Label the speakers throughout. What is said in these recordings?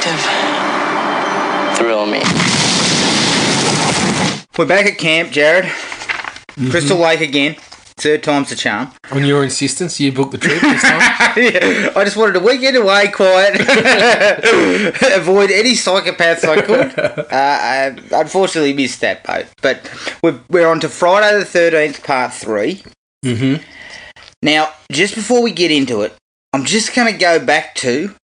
Speaker 1: detective. Thrill me.
Speaker 2: We're back at camp, Jared. Crystal Lake again. Third time's the charm.
Speaker 3: On your insistence, you booked the trip this time?
Speaker 2: Yeah, I just wanted a weekend away, quiet. Avoid any psychopaths I could. I unfortunately missed that boat. But we're on to Friday the 13th, part 3.
Speaker 3: Mm-hmm.
Speaker 2: Now, just before we get into it, I'm just going to go back to,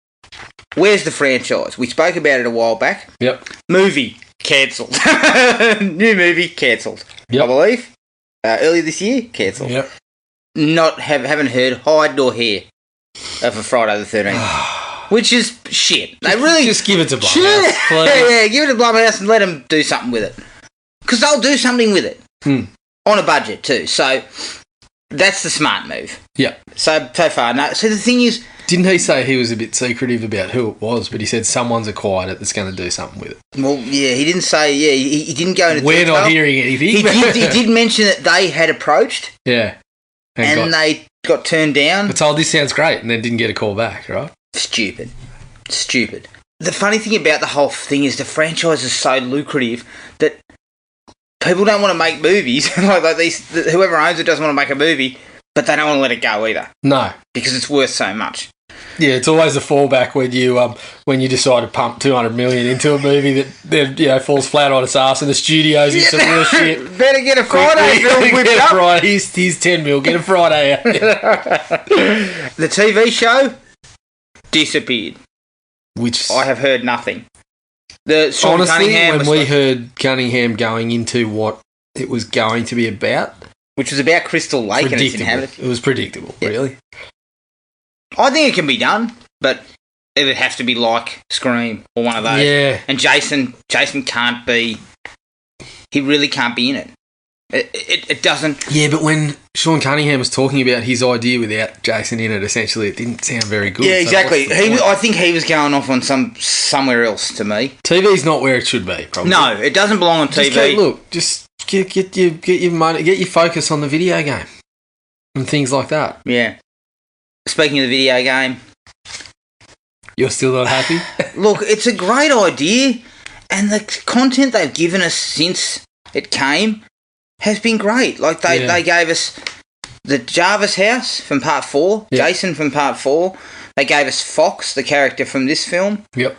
Speaker 2: where's the franchise? We spoke about it a while back.
Speaker 3: Yep.
Speaker 2: Movie, cancelled. New movie, cancelled.
Speaker 3: Yep.
Speaker 2: I believe. Earlier this year, cancelled.
Speaker 3: Yep.
Speaker 2: Haven't heard hide nor hair of a Friday the 13th, which is shit. They really
Speaker 3: just give it to Blumhouse, please.
Speaker 2: Yeah, give it to Blumhouse and let them do something with it, because they'll do something with it on a budget too. So that's the smart move.
Speaker 3: Yeah.
Speaker 2: So far, no. So the thing is,
Speaker 3: didn't he say he was a bit secretive about who it was, but he said someone's acquired it that's going to do something with it?
Speaker 2: Well, yeah, he didn't say. Yeah, he didn't go into.
Speaker 3: We're
Speaker 2: detail.
Speaker 3: not hearing anything.
Speaker 2: He did mention that they had approached.
Speaker 3: Yeah.
Speaker 2: And they got turned down.
Speaker 3: But told this sounds great, and then didn't get a call back, right?
Speaker 2: Stupid. The funny thing about the whole thing is the franchise is so lucrative that people don't want to make movies. Whoever owns it doesn't want to make a movie, but they don't want to let it go either.
Speaker 3: No,
Speaker 2: because it's worth so much.
Speaker 3: Yeah, it's always a fallback when you decide to pump $200 million into a movie that falls flat on its ass and the studio's in some real shit.
Speaker 2: Better get a Friday film whipped up.
Speaker 3: Friday, here's $10 million. Get a Friday out.
Speaker 2: The TV show disappeared.
Speaker 3: Which
Speaker 2: I have heard nothing.
Speaker 3: Honestly, when we heard Cunningham going into what it was going to be about,
Speaker 2: which was about Crystal Lake and its inhabitants,
Speaker 3: it was predictable. Yeah. Really.
Speaker 2: I think it can be done, but it would have to be like Scream or one of those.
Speaker 3: Yeah.
Speaker 2: And Jason can't be. He really can't be in it. It doesn't.
Speaker 3: Yeah, but when Sean Cunningham was talking about his idea without Jason in it, essentially, it didn't sound very good.
Speaker 2: Yeah, exactly. I think he was going off on somewhere else to me.
Speaker 3: TV's not where it should be, probably.
Speaker 2: No, it doesn't belong on TV.
Speaker 3: Just get your money, get your focus on the video game and things like that.
Speaker 2: Yeah. Speaking of the video game,
Speaker 3: you're still not happy?
Speaker 2: Look, it's a great idea, and the content they've given us since it came has been great. Like they gave us the Jarvis house from part 4, Jason from part 4. They gave us Fox, the character from this film.
Speaker 3: Yep.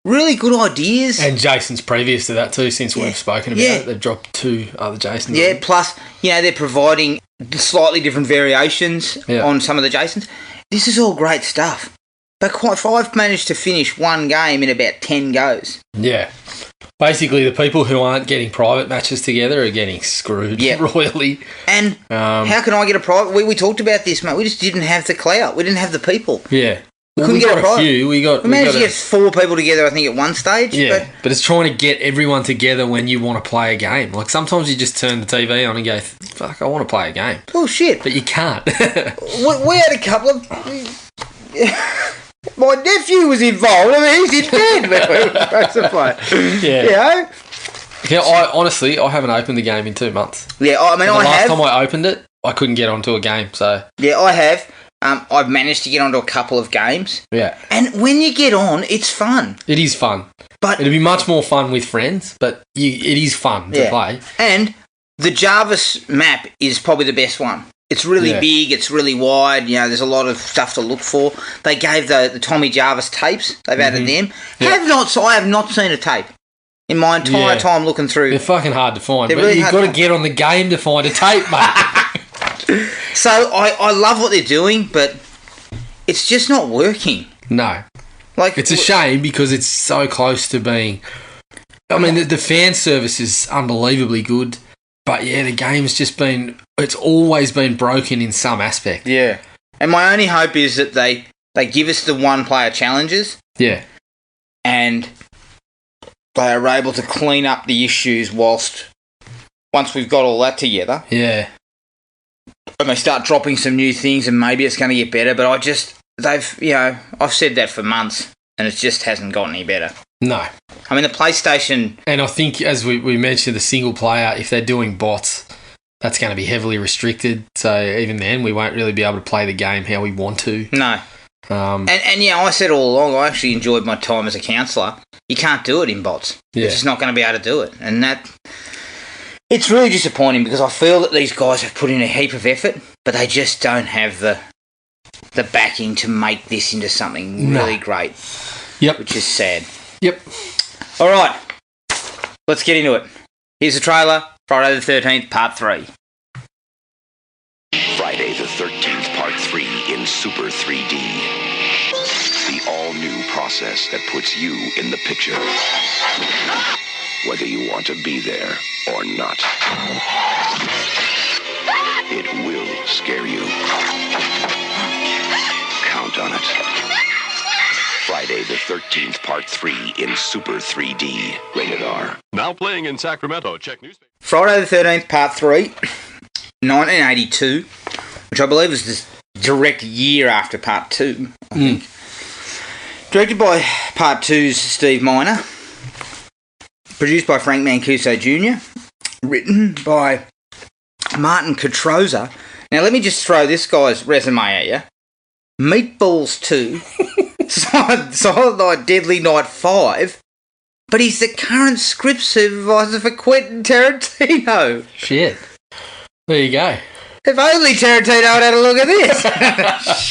Speaker 2: Really good ideas.
Speaker 3: And Jason's previous to that too, since we've spoken about it. They've dropped 2 other Jasons.
Speaker 2: Yeah, plus, they're providing slightly different variations on some of the Jasons. This is all great stuff. But I've managed to finish one game in about 10 goes.
Speaker 3: Yeah. Basically, the people who aren't getting private matches together are getting screwed royally.
Speaker 2: And how can I get a private? We talked about this, mate. We just didn't have the clout. We didn't have the people.
Speaker 3: Yeah.
Speaker 2: We couldn't get a private.
Speaker 3: We
Speaker 2: managed to get 4 people together, I think, at one stage.
Speaker 3: Yeah, but it's trying to get everyone together when you want to play a game. Like, sometimes you just turn the TV on and go, fuck, I want to play a game.
Speaker 2: Oh, shit.
Speaker 3: But you can't.
Speaker 2: we had a couple of... My nephew was involved. I mean, he's in bed when we were supposed to play.
Speaker 3: Yeah. Yeah, I haven't opened the game in 2 months.
Speaker 2: Yeah, I mean, I have.
Speaker 3: The last time I opened it, I couldn't get onto a game, so...
Speaker 2: Yeah, I have. I've managed to get onto a couple of games.
Speaker 3: Yeah.
Speaker 2: And when you get on, it's fun.
Speaker 3: It is fun. But it'd be much more fun with friends, but it is fun to play.
Speaker 2: And the Jarvis map is probably the best one. It's really big, it's really wide, there's a lot of stuff to look for. They gave the Tommy Jarvis tapes, they've added them. I have not seen a tape in my entire time looking through.
Speaker 3: They're fucking hard to find, but you've got to get on the game to find a tape, mate.
Speaker 2: So I love what they're doing, but it's just not working.
Speaker 3: No. It's a shame because it's so close to being... I mean, the fan service is unbelievably good, but the game's just been... It's always been broken in some aspect.
Speaker 2: Yeah. And my only hope is that they give us the one-player challenges.
Speaker 3: Yeah.
Speaker 2: And they are able to clean up the issues once we've got all that together.
Speaker 3: Yeah.
Speaker 2: And they start dropping some new things and maybe it's going to get better, but I've said that for months and it just hasn't gotten any better.
Speaker 3: No.
Speaker 2: I mean, the PlayStation...
Speaker 3: And I think, as we mentioned, the single player, if they're doing bots, that's going to be heavily restricted. So even then, we won't really be able to play the game how we want to.
Speaker 2: No. And yeah, I said all along, I actually enjoyed my time as a counsellor. You can't do it in bots.
Speaker 3: Yeah.
Speaker 2: You're just not going to be able to do it. And it's really disappointing because I feel that these guys have put in a heap of effort, but they just don't have the backing to make this into something really great.
Speaker 3: Yep.
Speaker 2: Which is sad.
Speaker 3: Yep.
Speaker 2: All right. Let's get into it. Here's the trailer, Friday the 13th, Part 3.
Speaker 4: Friday the 13th, Part 3 in Super 3D. The all-new process that puts you in the picture. Whether you want to be there or not. It will scare you. Count on it. Friday the 13th, Part 3 in Super 3D. Rated R.
Speaker 5: Now playing in Sacramento. Check newspaper.
Speaker 2: Friday the 13th, Part 3, 1982, which I believe was the direct year after Part 2, I think. Directed by Part 2's Steve Miner. Produced by Frank Mancuso Jr. Written by Martin Catroza. Now, let me just throw this guy's resume at you. Meatballs 2, Silent Night, Deadly Night 5, but he's the current script supervisor for Quentin Tarantino.
Speaker 3: Shit. There you go.
Speaker 2: If only Tarantino had a look at this.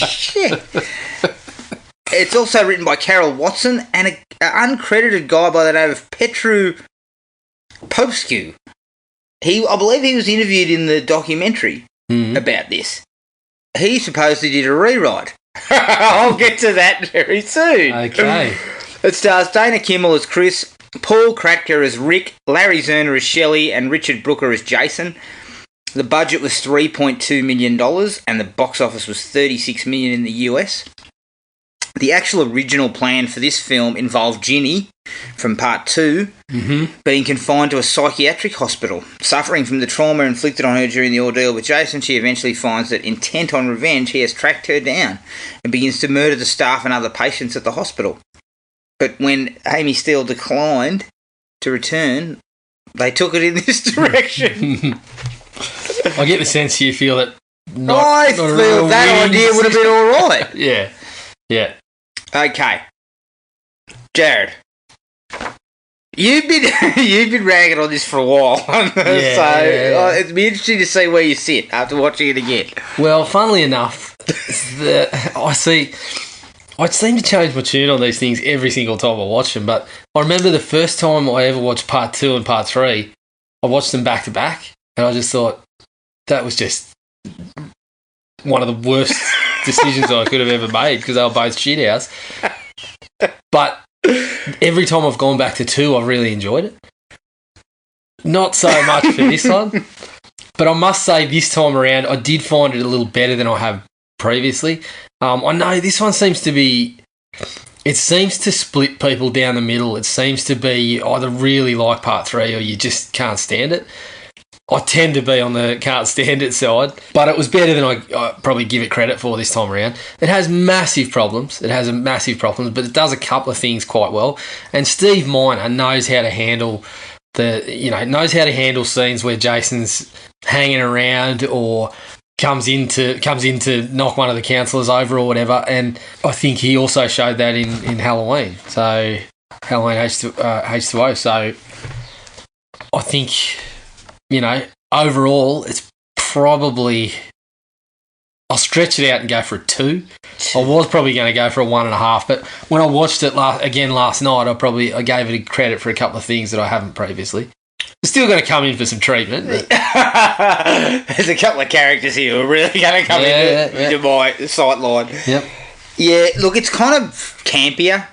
Speaker 2: Shit. It's also written by Carol Watson and an uncredited guy by the name of Petru Popescu. I believe he was interviewed in the documentary about this. He supposedly did a rewrite. I'll get to that very soon.
Speaker 3: Okay.
Speaker 2: It stars Dana Kimmel as Chris, Paul Kratka as Rick, Larry Zerner as Shelley, and Richard Brooker as Jason. The budget was $3.2 million, and the box office was $36 million in the US. The actual original plan for this film involved Ginny, from Part 2, being confined to a psychiatric hospital. Suffering from the trauma inflicted on her during the ordeal with Jason, she eventually finds that, intent on revenge, he has tracked her down and begins to murder the staff and other patients at the hospital. But when Amy Steele declined to return, they took it in this direction.
Speaker 3: I get the sense you feel that
Speaker 2: I feel that idea would have been all right.
Speaker 3: Yeah. Yeah.
Speaker 2: Okay. Jared, you've been ragging on this for a while, it'd be interesting to see where you sit after watching it again.
Speaker 3: Well, funnily enough, I seem to change my tune on these things every single time I watch them, but I remember the first time I ever watched Part 2 and Part 3, I watched them back to back, and I just thought that was just one of the worst decisions I could have ever made because they were both shit house. But every time I've gone back to 2, I've really enjoyed it. Not so much for this one, but I must say this time around I did find it a little better than I have previously. I know this one seems to split people down the middle. It seems to be you either really like Part 3 or you just can't stand it. I tend to be on the can't stand it side, but it was better than I probably give it credit for this time around. It has massive problems. But it does a couple of things quite well. And Steve Miner knows how to handle scenes where Jason's hanging around or comes in to knock one of the counsellors over or whatever. And I think he also showed that in Halloween. So Halloween H2O. So I think, overall, it's probably... I'll stretch it out and go for a 2. I was probably going to go for a 1.5, but when I watched it last night, I gave it credit for a couple of things that I haven't previously. It's still going to come in for some treatment. But...
Speaker 2: There's a couple of characters here who are really going to come into my sight line.
Speaker 3: Yep.
Speaker 2: Yeah, look, it's kind of campier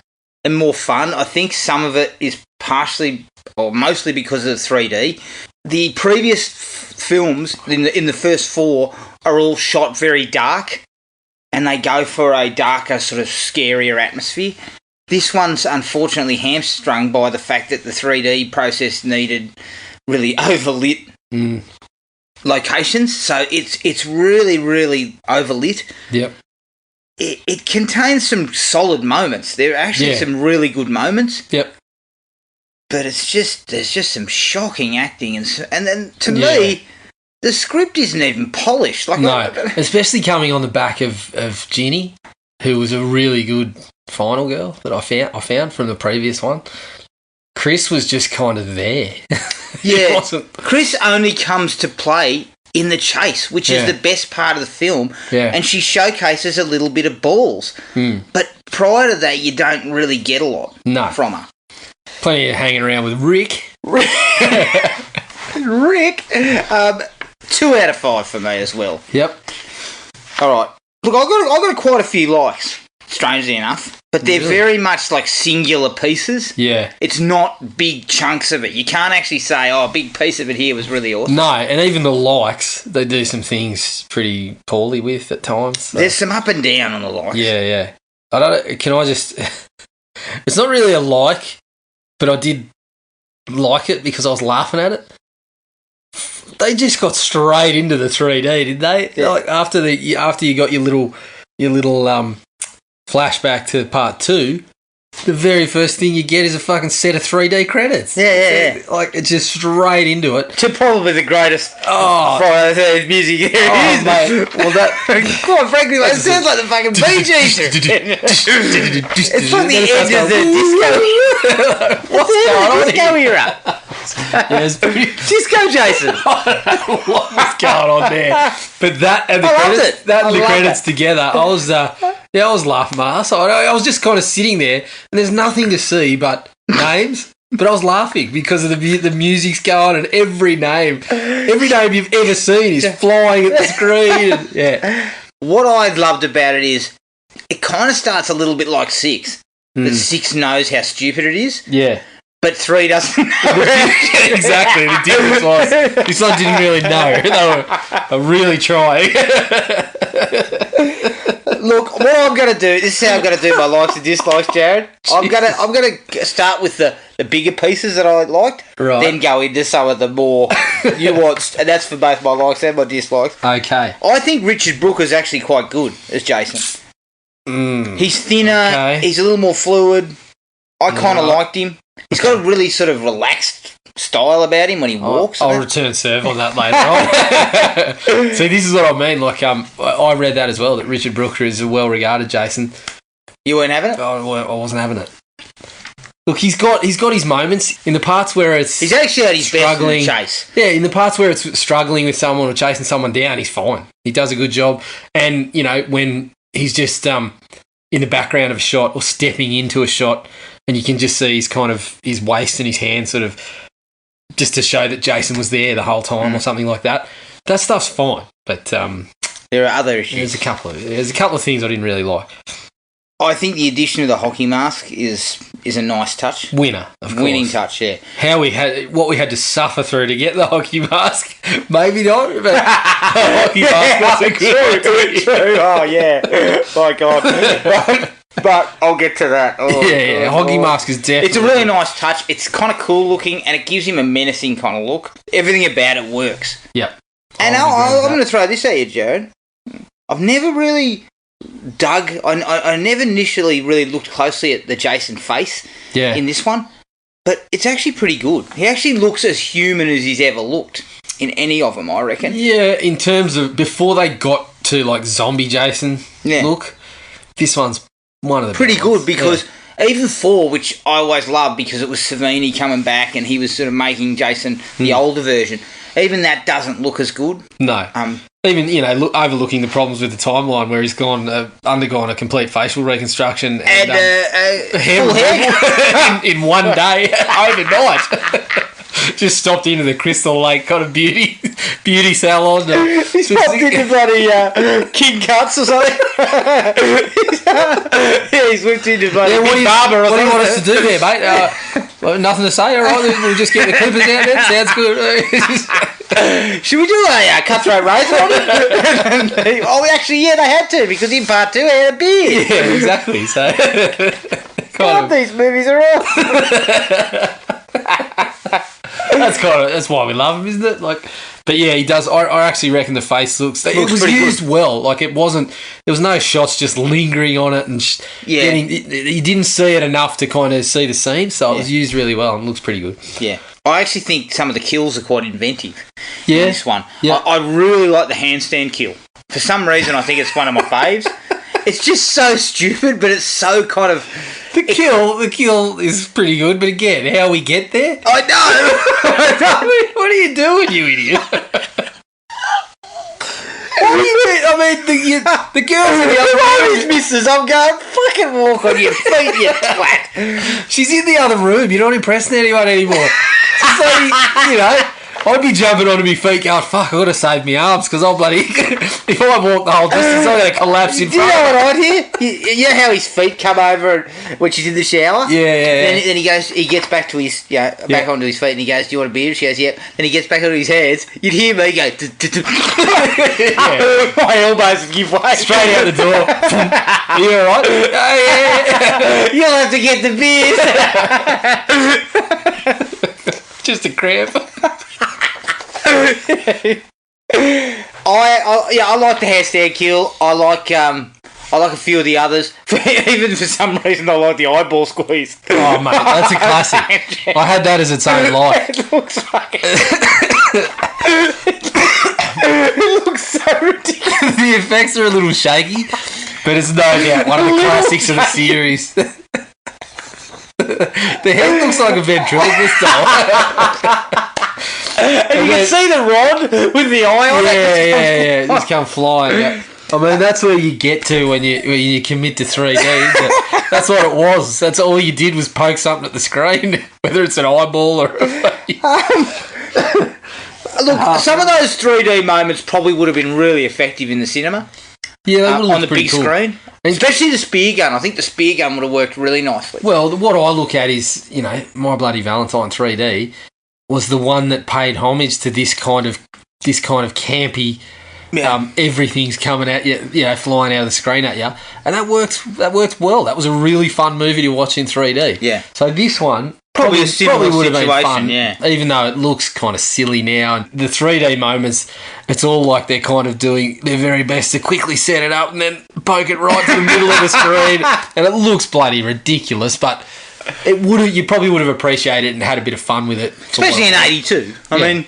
Speaker 2: and more fun. I think some of it is partially or mostly because of the 3D. The previous films in the first 4 are all shot very dark, and they go for a darker, sort of scarier atmosphere. This one's unfortunately hamstrung by the fact that the 3D process needed really overlit locations, so it's really, really overlit.
Speaker 3: Yep.
Speaker 2: It contains some solid moments. There are actually some really good moments.
Speaker 3: Yep.
Speaker 2: But there's just some shocking acting, and then to me, the script isn't even polished.
Speaker 3: No, especially coming on the back of Ginny, who was a really good final girl that I found from the previous one. Chris was just kind of there.
Speaker 2: Yeah, Chris only comes to play in the chase, which is the best part of the film.
Speaker 3: Yeah.
Speaker 2: And she showcases a little bit of balls. But prior to that, you don't really get a lot from her.
Speaker 3: Plenty of hanging around with Rick.
Speaker 2: Rick. 2 out of 5 for me as well.
Speaker 3: Yep.
Speaker 2: All right. Look, I've got quite a few likes, strangely enough, but they're very much like singular pieces.
Speaker 3: Yeah.
Speaker 2: It's not big chunks of it. You can't actually say, a big piece of it here was really awesome.
Speaker 3: No, and even the likes, they do some things pretty poorly with at times. So.
Speaker 2: There's some up and down on the likes.
Speaker 3: Yeah. It's not really a like, but I did like it because I was laughing at it. They just got straight into the 3D, did they?
Speaker 2: Yeah.
Speaker 3: Like after you got your little flashback to part 2, the very first thing you get is a fucking set of 3D credits.
Speaker 2: Yeah.
Speaker 3: Like it's just straight into it.
Speaker 2: To probably the greatest music there is.
Speaker 3: Mate. Well,
Speaker 2: quite frankly, it sounds like the fucking Bee Gees. It's like the end of the disco. What's going on? Disco era.
Speaker 3: Yes,
Speaker 2: Disco Jason.
Speaker 3: What's going on there? But that and the credits together, I was laughing my ass off. I was just kind of sitting there, and there's nothing to see but names. But I was laughing because of the music's going, and every name you've ever seen is flying at the screen.
Speaker 2: What I loved about it is it kind of starts a little bit like 6. But 6 knows how stupid it is.
Speaker 3: Yeah.
Speaker 2: But 3 doesn't know.
Speaker 3: Exactly. The difference was this one didn't really know. They were really trying.
Speaker 2: Look, what I'm going to do, this is how I'm going to do my likes and dislikes, Jared. I'm going to start with the bigger pieces that I liked, then go into some of the more nuanced, and that's for both my likes and my dislikes.
Speaker 3: Okay.
Speaker 2: I think Richard Brooke is actually quite good as Jason. He's thinner, he's a little more fluid. I kind of liked him. He's got a really sort of relaxed style about him when he walks.
Speaker 3: I'll return serve on that later on. See, this is what I mean. Like, I read that as well, that Richard Brooker is a well-regarded Jason.
Speaker 2: You weren't having it?
Speaker 3: I wasn't having it. Look, he's got his moments in the parts where it's
Speaker 2: he's actually at his
Speaker 3: struggling.
Speaker 2: best in the chase.
Speaker 3: Yeah, in the parts where it's struggling with someone or chasing someone down, he's fine. He does a good job. And, when he's just in the background of a shot or stepping into a shot, and you can just see his waist and his hand sort of just to show that Jason was there the whole time or something like that. That stuff's fine, but
Speaker 2: there are other issues.
Speaker 3: There's a couple of things I didn't really like.
Speaker 2: I think the addition of the hockey mask is a nice touch.
Speaker 3: Winner, of course.
Speaker 2: Winning touch, yeah.
Speaker 3: What we had to suffer through to get the hockey mask, maybe not, but the hockey mask wasn't good.
Speaker 2: True. Oh yeah, my God. But I'll get to that.
Speaker 3: Hockey mask is definitely...
Speaker 2: It's a really nice touch. It's kind of cool looking, and it gives him a menacing kind of look. Everything about it works.
Speaker 3: Yep.
Speaker 2: And I'm going to throw this at you, Jared. I've never really dug... I never initially really looked closely at the Jason face in this one, but it's actually pretty good. He actually looks as human as he's ever looked in any of them, I reckon.
Speaker 3: Yeah, in terms of... Before they got to, like, zombie Jason look, this one's one of the
Speaker 2: pretty good because even 4, which I always loved because it was Savini coming back and he was sort of making Jason the older version. Even that doesn't look as good.
Speaker 3: No. Even overlooking the problems with the timeline where he's undergone a complete facial reconstruction and hair removal in one day overnight. Just stopped into the Crystal Lake kind of beauty salon.
Speaker 2: He stopped into bloody King Cuts or something. He's whipped into bloody barber or something.
Speaker 3: What do you want us to do there, mate? Nothing to say, all right? We'll just get the clippers out there. Sounds good.
Speaker 2: Should we do a cutthroat razor on it? Actually, they had to because in part 2 he had a beard.
Speaker 3: Yeah, exactly. So,
Speaker 2: these movies are awesome.
Speaker 3: That's why we love him, isn't it? But yeah, he does. I actually reckon the face looks. It was used well. Like it wasn't. There was no shots just lingering on it and you didn't see it enough to kind of see the scene. So it was used really well and looks pretty good.
Speaker 2: Yeah, I actually think some of the kills are quite inventive.
Speaker 3: Yeah,
Speaker 2: in this one.
Speaker 3: Yeah.
Speaker 2: I really like the handstand kill. For some reason, I think it's one of my faves. It's just so stupid, but it's so kind of...
Speaker 3: The kill is pretty good, but again, how we get there?
Speaker 2: I know!
Speaker 3: What are you doing, you idiot? What do you mean? I mean, the girls in the other room.
Speaker 2: Missus, I'm going, fucking walk on your feet, you twat.
Speaker 3: She's in the other room. You're not impressing anyone anymore. So, I'd be jumping onto my feet going, fuck, I've got to save my arms because I'll bloody... if I walk the whole distance, I'm going to collapse in front of
Speaker 2: Do you know what I hear? You know how his feet come over when she's in the shower?
Speaker 3: Yeah.
Speaker 2: Then he gets back to his, back onto his feet and he goes, do you want a beer? She goes, yep. Then he gets back onto his hands. You'd hear me go, my elbows would give way.
Speaker 3: Straight out the door. Are you alright? Yeah.
Speaker 2: You'll have to get the beers.
Speaker 3: Just a cramp.
Speaker 2: I like the handstand kill. I like a few of the others. Even for some reason, I like the eyeball squeeze.
Speaker 3: Oh mate, that's a classic. I had that as its own life.
Speaker 2: It looks fucking. It looks so ridiculous.
Speaker 3: The effects are a little shaky, but it's no doubt one of the classics of the series. The head looks like a ventriloquist doll.
Speaker 2: And you can see the rod with the eye on it.
Speaker 3: Yeah. Just come flying. Yeah. I mean, that's where you get to when you commit to 3D. That's what it was. That's all you did was poke something at the screen, whether it's an eyeball or
Speaker 2: Look, some of those 3D moments probably would have been really effective in the cinema.
Speaker 3: Yeah,
Speaker 2: on the big screen. Especially the spear gun. I think the spear gun would have worked really nicely.
Speaker 3: Well, what I look at is, My Bloody Valentine 3D was the one that paid homage to this kind of campy, everything's coming at you, flying out of the screen at you, and that worked well. That was a really fun movie to watch in 3D.
Speaker 2: Yeah.
Speaker 3: So this one
Speaker 2: probably a similar
Speaker 3: would have
Speaker 2: situation,
Speaker 3: been fun, even though it looks kind of silly now. And the 3D moments, it's all like they're kind of doing their very best to quickly set it up and then poke it right to the middle of the screen, and it looks bloody ridiculous, but. You probably would have appreciated it and had a bit of fun with it.
Speaker 2: Especially in 82. I mean,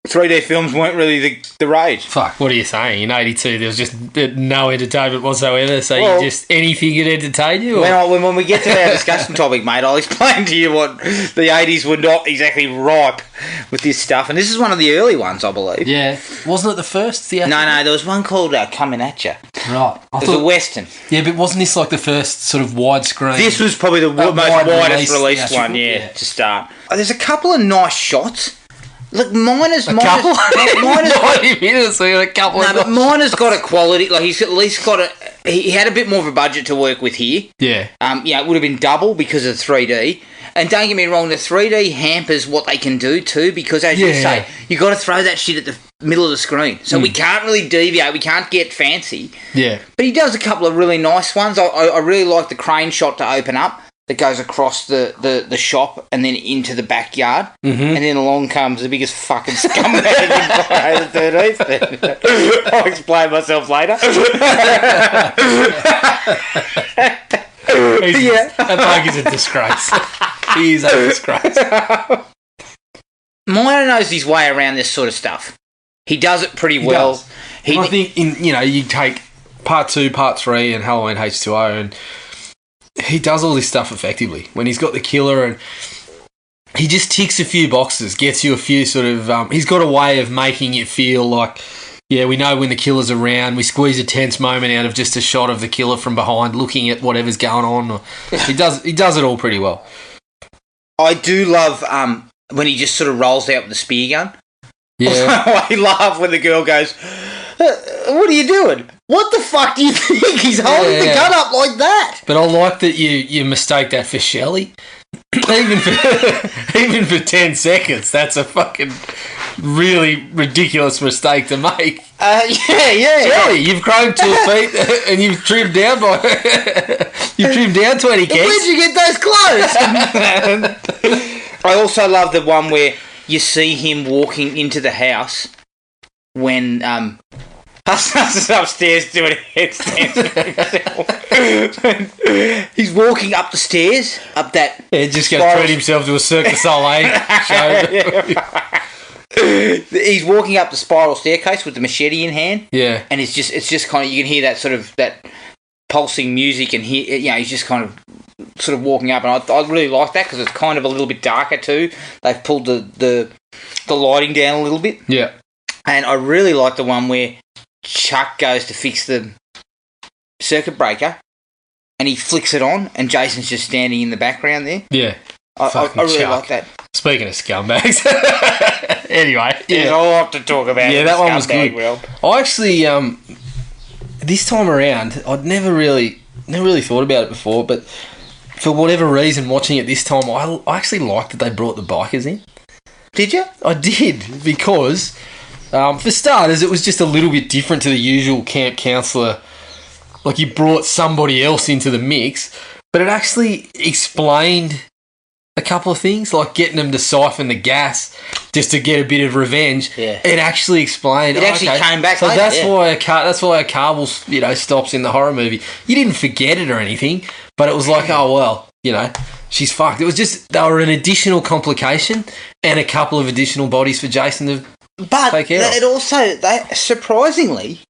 Speaker 2: 3D films weren't really the rage.
Speaker 3: Fuck, what are you saying? In 82, there was just no entertainment whatsoever, so anything could entertain you?
Speaker 2: When we get to our discussion topic, mate, I'll explain to you what the 80s were not exactly ripe with this stuff, and this is one of the early ones, I believe.
Speaker 3: Yeah. Wasn't it the first?
Speaker 2: No, there was one called Coming At Ya.
Speaker 3: Right.
Speaker 2: It was a Western.
Speaker 3: Yeah, but wasn't this like the first sort of widescreen?
Speaker 2: This was probably the most widest released one, to start. There's a couple of nice shots. Look, Miner's
Speaker 3: a couple.
Speaker 2: 90
Speaker 3: minutes, so you got a couple.
Speaker 2: No, but Miner's got a quality. Like he's at least got a. He had a bit more of a budget to work with here.
Speaker 3: Yeah.
Speaker 2: It would have been double because of 3D. And don't get me wrong, the 3D hampers what they can do too, because as you say, you got to throw that shit at the middle of the screen. So we can't really deviate. We can't get fancy.
Speaker 3: Yeah.
Speaker 2: But he does a couple of really nice ones. I really like the crane shot to open up that goes across the shop and then into the backyard. Mm-hmm. And then along comes the biggest fucking scumbag in Friday the 13th. I'll explain myself later.
Speaker 3: That bloke is a disgrace. He is a disgrace.
Speaker 2: Miner knows his way around this sort of stuff. He does it pretty well.
Speaker 3: I think you take part 2, part 3 and Halloween H2O, and he does all this stuff effectively. When he's got the killer and he just ticks a few boxes, gets you a few sort of... he's got a way of making it feel like, we know when the killer's around. We squeeze a tense moment out of just a shot of the killer from behind looking at whatever's going on. He does it all pretty well.
Speaker 2: I do love when he just sort of rolls out with the spear gun.
Speaker 3: Yeah.
Speaker 2: I laugh when the girl goes, what are you doing? What the fuck do you think? He's holding the gun up like that.
Speaker 3: But I like that you mistake that for Shelley. even for 10 seconds, that's a fucking really ridiculous mistake to make. Shelley, you've grown 2 feet and you've trimmed down 20 kegs.
Speaker 2: Where'd you get those clothes? I also love the one where you see him walking into the house when Hustlers upstairs doing headstands for himself. He's walking up the stairs, up that...
Speaker 3: just going to treat himself to a Cirque du Soleil show.
Speaker 2: He's walking up the spiral staircase with the machete in hand.
Speaker 3: Yeah.
Speaker 2: And it's just kind of... You can hear that sort of... that pulsing music, and he's just kind of sort of walking up, and I really like that because it's kind of a little bit darker too. They've pulled the lighting down a little bit.
Speaker 3: Yeah.
Speaker 2: And I really like the one where Chuck goes to fix the circuit breaker and he flicks it on and Jason's just standing in the background there.
Speaker 3: Yeah.
Speaker 2: I really like that.
Speaker 3: Speaking of scumbags. Anyway.
Speaker 2: Yeah. There's a lot to talk about.
Speaker 3: Yeah, that one was good.
Speaker 2: World.
Speaker 3: I actually, this time around, I'd never really thought about it before, but for whatever reason, watching it this time, I actually liked that they brought the bikers in.
Speaker 2: Did you?
Speaker 3: I did, because for starters, it was just a little bit different to the usual camp counsellor. Like, you brought somebody else into the mix, but it actually explained a couple of things, like getting them to siphon the gas just to get a bit of revenge.
Speaker 2: Yeah.
Speaker 3: It actually explained.
Speaker 2: It actually came back.
Speaker 3: So
Speaker 2: later,
Speaker 3: that's why a car will, stops in the horror movie. You didn't forget it or anything, but it was like, oh well, she's fucked. It was just they were an additional complication and a couple of additional bodies for Jason to take care of.
Speaker 2: It also, surprisingly,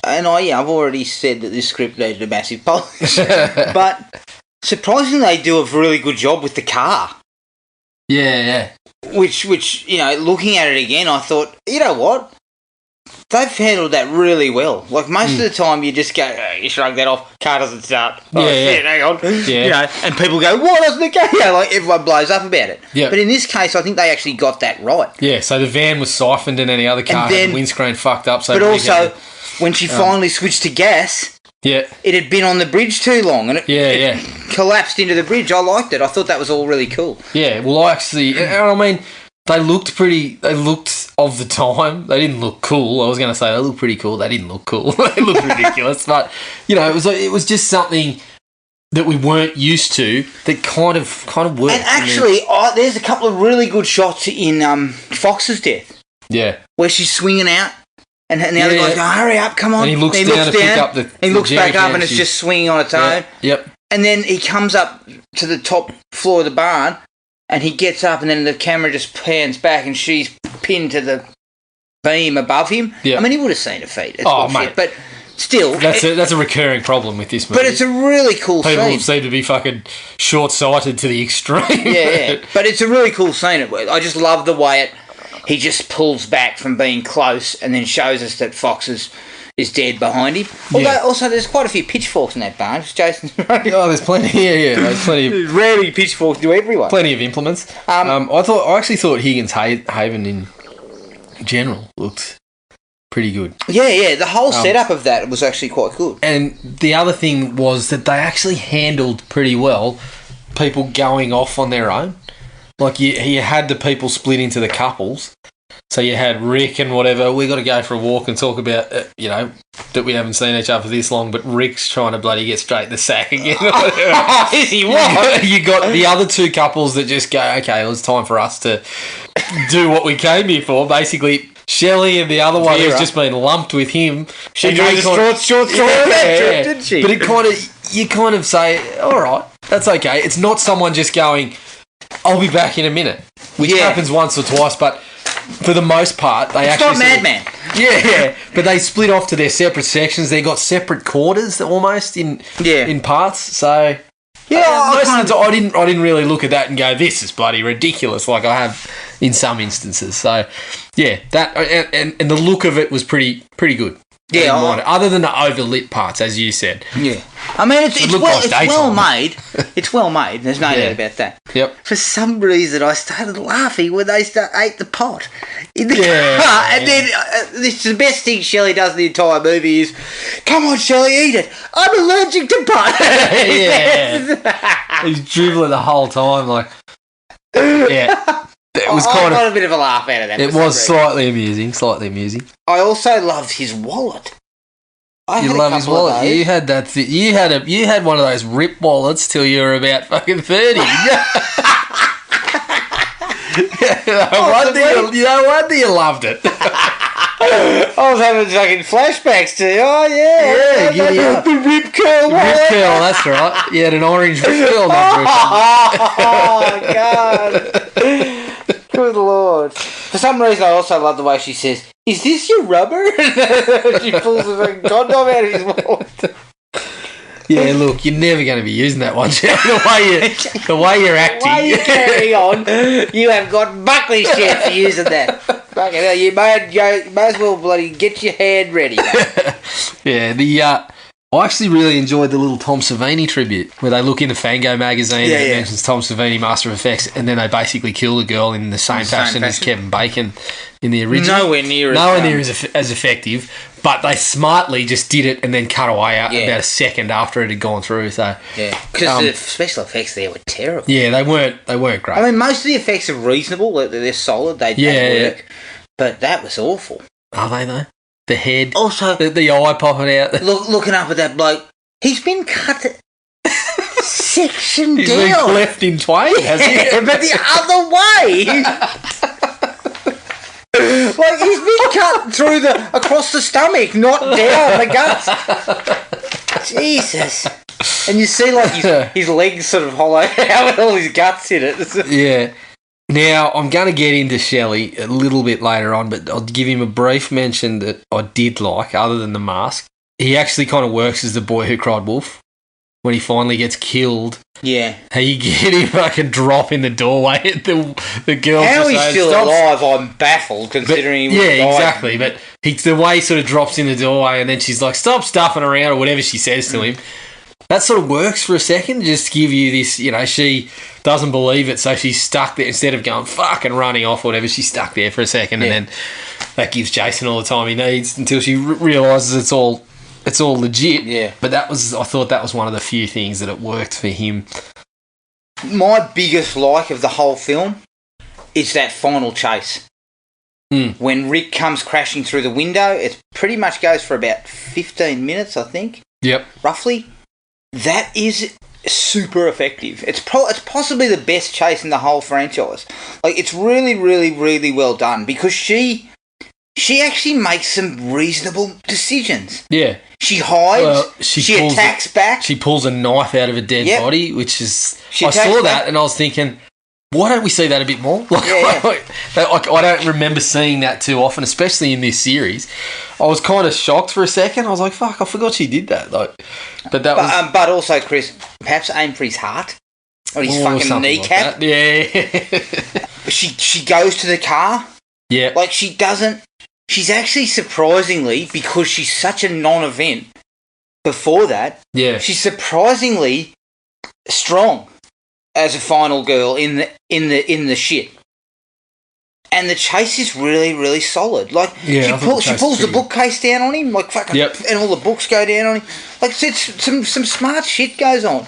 Speaker 2: and I've already said that this script needed a massive polish, but surprisingly they do a really good job with the car.
Speaker 3: Yeah.
Speaker 2: Which looking at it again, I thought, you know what? They've handled that really well. Like, most of the time you just go, you shrug that off, car doesn't start. Oh, shit, hang on.
Speaker 3: Yeah.
Speaker 2: And people go, why doesn't it go? Like, everyone blows up about it.
Speaker 3: Yeah.
Speaker 2: But in this case, I think they actually got that right.
Speaker 3: Yeah, so the van was siphoned and any other car had the windscreen fucked up. So
Speaker 2: but also, when she finally switched to gas, it had been on the bridge too long and it collapsed into the bridge. I liked it. I thought that was all really cool.
Speaker 3: Yeah, well, they looked of the time. They didn't look cool. I was going to say they looked pretty cool. They didn't look cool. They looked ridiculous. But, it was just something that we weren't used to that kind of worked.
Speaker 2: And actually, there's a couple of really good shots in Fox's death.
Speaker 3: Yeah.
Speaker 2: Where she's swinging out. And the other guy's going, hurry up, come on.
Speaker 3: And he looks down to pick up the
Speaker 2: he looks back up and it's just swinging on its own.
Speaker 3: Yep.
Speaker 2: And then he comes up to the top floor of the barn and he gets up and then the camera just pans back and she's pinned to the beam above him. Yep. I mean, he would have seen her feet. It's bullshit, but still.
Speaker 3: That's a recurring problem with this movie.
Speaker 2: But it's a really cool scene.
Speaker 3: People seem to be fucking short-sighted to the extreme.
Speaker 2: Yeah. But it's a really cool scene. I just love the way he just pulls back from being close and then shows us that Fox is dead behind him. Although, also, there's quite a few pitchforks in that barn. Jason's running.
Speaker 3: Oh, there's plenty. Yeah. There's plenty.
Speaker 2: There's rarely pitchforks to everyone.
Speaker 3: Plenty of implements. I actually thought Higgins Haven in general looked pretty good. Yeah.
Speaker 2: The whole setup of that was actually quite good.
Speaker 3: And the other thing was that they actually handled pretty well people going off on their own. Like, you had the people split into the couples. So you had Rick and whatever. We got to go for a walk and talk about, that we haven't seen each other for this long, but Rick's trying to bloody get straight in the sack again.
Speaker 2: Is he what?
Speaker 3: You got the other two couples that just go, okay, well, it's time for us to do what we came here for. Basically, Shelley and the other one who's just been lumped with him.
Speaker 2: She drew the short of that trip, didn't she?
Speaker 3: But you kind of say, all right, that's okay. It's not someone just going, I'll be back in a minute, which happens once or twice, but for the most part, it's not
Speaker 2: Madman.
Speaker 3: Yeah, but they split off to their separate sections. They got separate quarters almost in parts. So I didn't really look at that and go, this is bloody ridiculous, like I have in some instances. So that and the look of it was pretty good. Yeah, other than the overlit parts, as you said.
Speaker 2: Yeah, I mean it's well made. It's well made. There's no doubt about that.
Speaker 3: Yep.
Speaker 2: For some reason, I started laughing when they ate the pot in the car, and then this the best thing Shelley does in the entire movie is, "Come on, Shelley, eat it. I'm allergic to pot."
Speaker 3: He's dribbling the whole time, like. Yeah. It was
Speaker 2: I got a bit of a laugh out of that.
Speaker 3: It was slightly amusing.
Speaker 2: I also loved his wallet.
Speaker 3: You love his wallet. You had that. You had one of those rip wallets till you were about fucking 30. No wonder you loved it.
Speaker 2: I was having fucking flashbacks to the rip curl wallet.
Speaker 3: Rip curl, that's right. You had an orange rip curl number.
Speaker 2: Oh God. Good Lord. For some reason, I also love the way she says, "Is this your rubber?" She pulls a fucking condom out of his wallet.
Speaker 3: Yeah, look, you're never going to be using that one, Shelley. The way you're acting.
Speaker 2: Why are you carrying on? You have got Buckley's chance for using that. Fucking hell, you may as well bloody get your hand ready.
Speaker 3: Yeah, I actually really enjoyed the little Tom Savini tribute where they look in the Fango magazine and it mentions Tom Savini, Master of Effects, and then they basically kill the girl in the same fashion as Kevin Bacon in the original.
Speaker 2: Nowhere near
Speaker 3: as effective, but they smartly just did it and then cut away about a second after it had gone through. So
Speaker 2: because the special effects there were terrible.
Speaker 3: Yeah, they weren't great.
Speaker 2: I mean, most of the effects are reasonable; they're solid. They work, but that was awful.
Speaker 3: Are they though? The head,
Speaker 2: also
Speaker 3: the eye popping out.
Speaker 2: Looking up at that bloke, he's been cut section
Speaker 3: He's
Speaker 2: down.
Speaker 3: He's been cleft in twain, has he?
Speaker 2: But the other way. Like he's been cut through across the stomach, not down the guts. Jesus. And you see like his legs sort of hollow out with all his guts in it.
Speaker 3: Yeah. Now, I'm going to get into Shelley a little bit later on, but I'll give him a brief mention that I did like, other than the mask. He actually kind of works as the boy who cried wolf. When he finally gets killed,
Speaker 2: yeah,
Speaker 3: you get him fucking drop in the doorway at the girl.
Speaker 2: How he's still alive, I'm baffled, considering
Speaker 3: exactly. But the way he sort of drops in the doorway and then she's like, stop stuffing around, or whatever she says to him. That sort of works for a second, just to give you this, she doesn't believe it, so she's stuck there. Instead of going fucking running off or whatever, she's stuck there for a second, and then that gives Jason all the time he needs until she realises it's all legit.
Speaker 2: Yeah.
Speaker 3: But I thought that was one of the few things that it worked for him.
Speaker 2: My biggest like of the whole film is that final chase. When Rick comes crashing through the window, it pretty much goes for about 15 minutes, I think.
Speaker 3: Yep.
Speaker 2: Roughly. That is super effective. It's possibly the best chase in the whole franchise. Like, it's really, really, really well done because she actually makes some reasonable decisions.
Speaker 3: Yeah.
Speaker 2: She hides. She attacks back.
Speaker 3: She pulls a knife out of a dead body, which is... I saw that and I was thinking, why don't we see that a bit more? I don't remember seeing that too often, especially in this series. I was kind of shocked for a second. I was like, fuck, I forgot she did that. But
Speaker 2: also, Chris, perhaps aim for his heart or his fucking kneecap.
Speaker 3: Like yeah.
Speaker 2: She goes to the car.
Speaker 3: Yeah.
Speaker 2: Like, she doesn't... She's actually surprisingly, because she's such a non-event before that, she's surprisingly strong as a final girl in the shit. And the chase is really, really solid. Like, she pulls the bookcase down on him, like fucking, and all the books go down on him. Like, some smart shit goes on.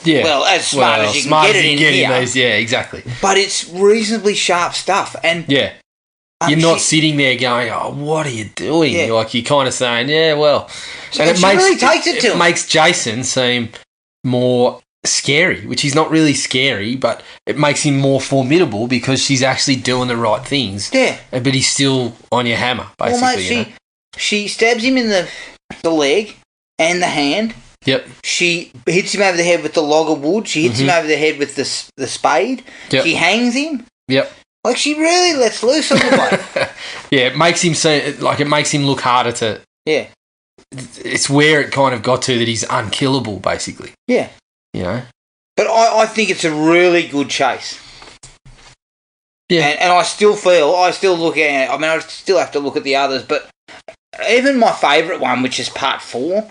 Speaker 3: Yeah.
Speaker 2: Well, as smart as you can get it in here.
Speaker 3: Yeah, exactly.
Speaker 2: But it's reasonably sharp stuff. And
Speaker 3: you're not sitting there going, oh, what are you doing?
Speaker 2: Yeah.
Speaker 3: Like, you're kind of saying, yeah, well.
Speaker 2: And it really takes it to him.
Speaker 3: It makes Jason seem more scary, which he's not really scary, but it makes him more formidable because she's actually doing the right things.
Speaker 2: Yeah.
Speaker 3: But he's still on your hammer, basically.
Speaker 2: Well, mate, she stabs him in the leg and the hand.
Speaker 3: Yep.
Speaker 2: She hits him over the head with the log of wood. She hits him over the head with the spade.
Speaker 3: Yep.
Speaker 2: She hangs him.
Speaker 3: Yep.
Speaker 2: Like, she really lets loose on the bloke.
Speaker 3: Yeah, it makes him look harder to...
Speaker 2: Yeah.
Speaker 3: It's where it kind of got to that he's unkillable, basically.
Speaker 2: Yeah.
Speaker 3: You know?
Speaker 2: But I think it's a really good chase.
Speaker 3: Yeah.
Speaker 2: And I still look at... I mean, I still have to look at the others, but even my favourite one, which is part 4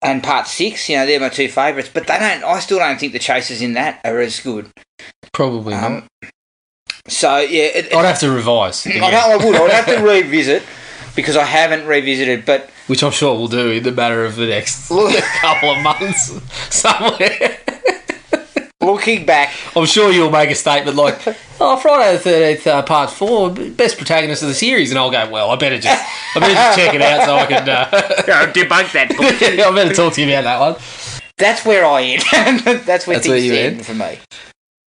Speaker 2: and part 6, they're my two favourites, but I still don't think the chases in that are as good.
Speaker 3: Probably not.
Speaker 2: So, yeah...
Speaker 3: I'd have to revise.
Speaker 2: I would. I'd have to revisit, because I haven't revisited, but...
Speaker 3: Which I'm sure we'll do in the matter of the next couple of months somewhere.
Speaker 2: Looking back...
Speaker 3: I'm sure you'll make a statement like, Friday the 13th, part 4, best protagonist of the series, and I'll go, well, I better just check it out so I can...
Speaker 2: debunk that book.
Speaker 3: I better talk to you about that one.
Speaker 2: That's where I end. That's where things end for me.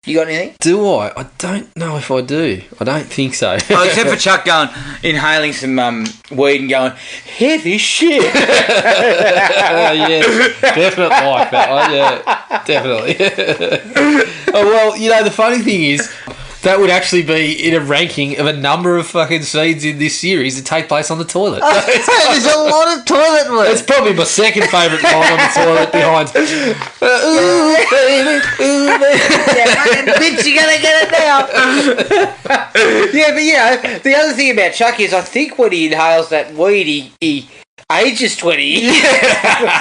Speaker 2: You got anything?
Speaker 3: Do I? I don't know if I do. I don't think so.
Speaker 2: Except for Chuck inhaling some weed and going, heavy shit.
Speaker 3: Yeah, definitely like that one. Yeah, definitely. Oh, well, the funny thing is, That would actually be in a ranking of a number of fucking scenes in this series that take place on the toilet.
Speaker 2: There's a lot of toilet work.
Speaker 3: It's probably my second favourite line on the toilet behind. Ooh, baby, ooh, baby.
Speaker 2: Yeah, bitch, you gotta get it now. Yeah, but you know, the other thing about Chucky is I think when he inhales that weed, he ages 20.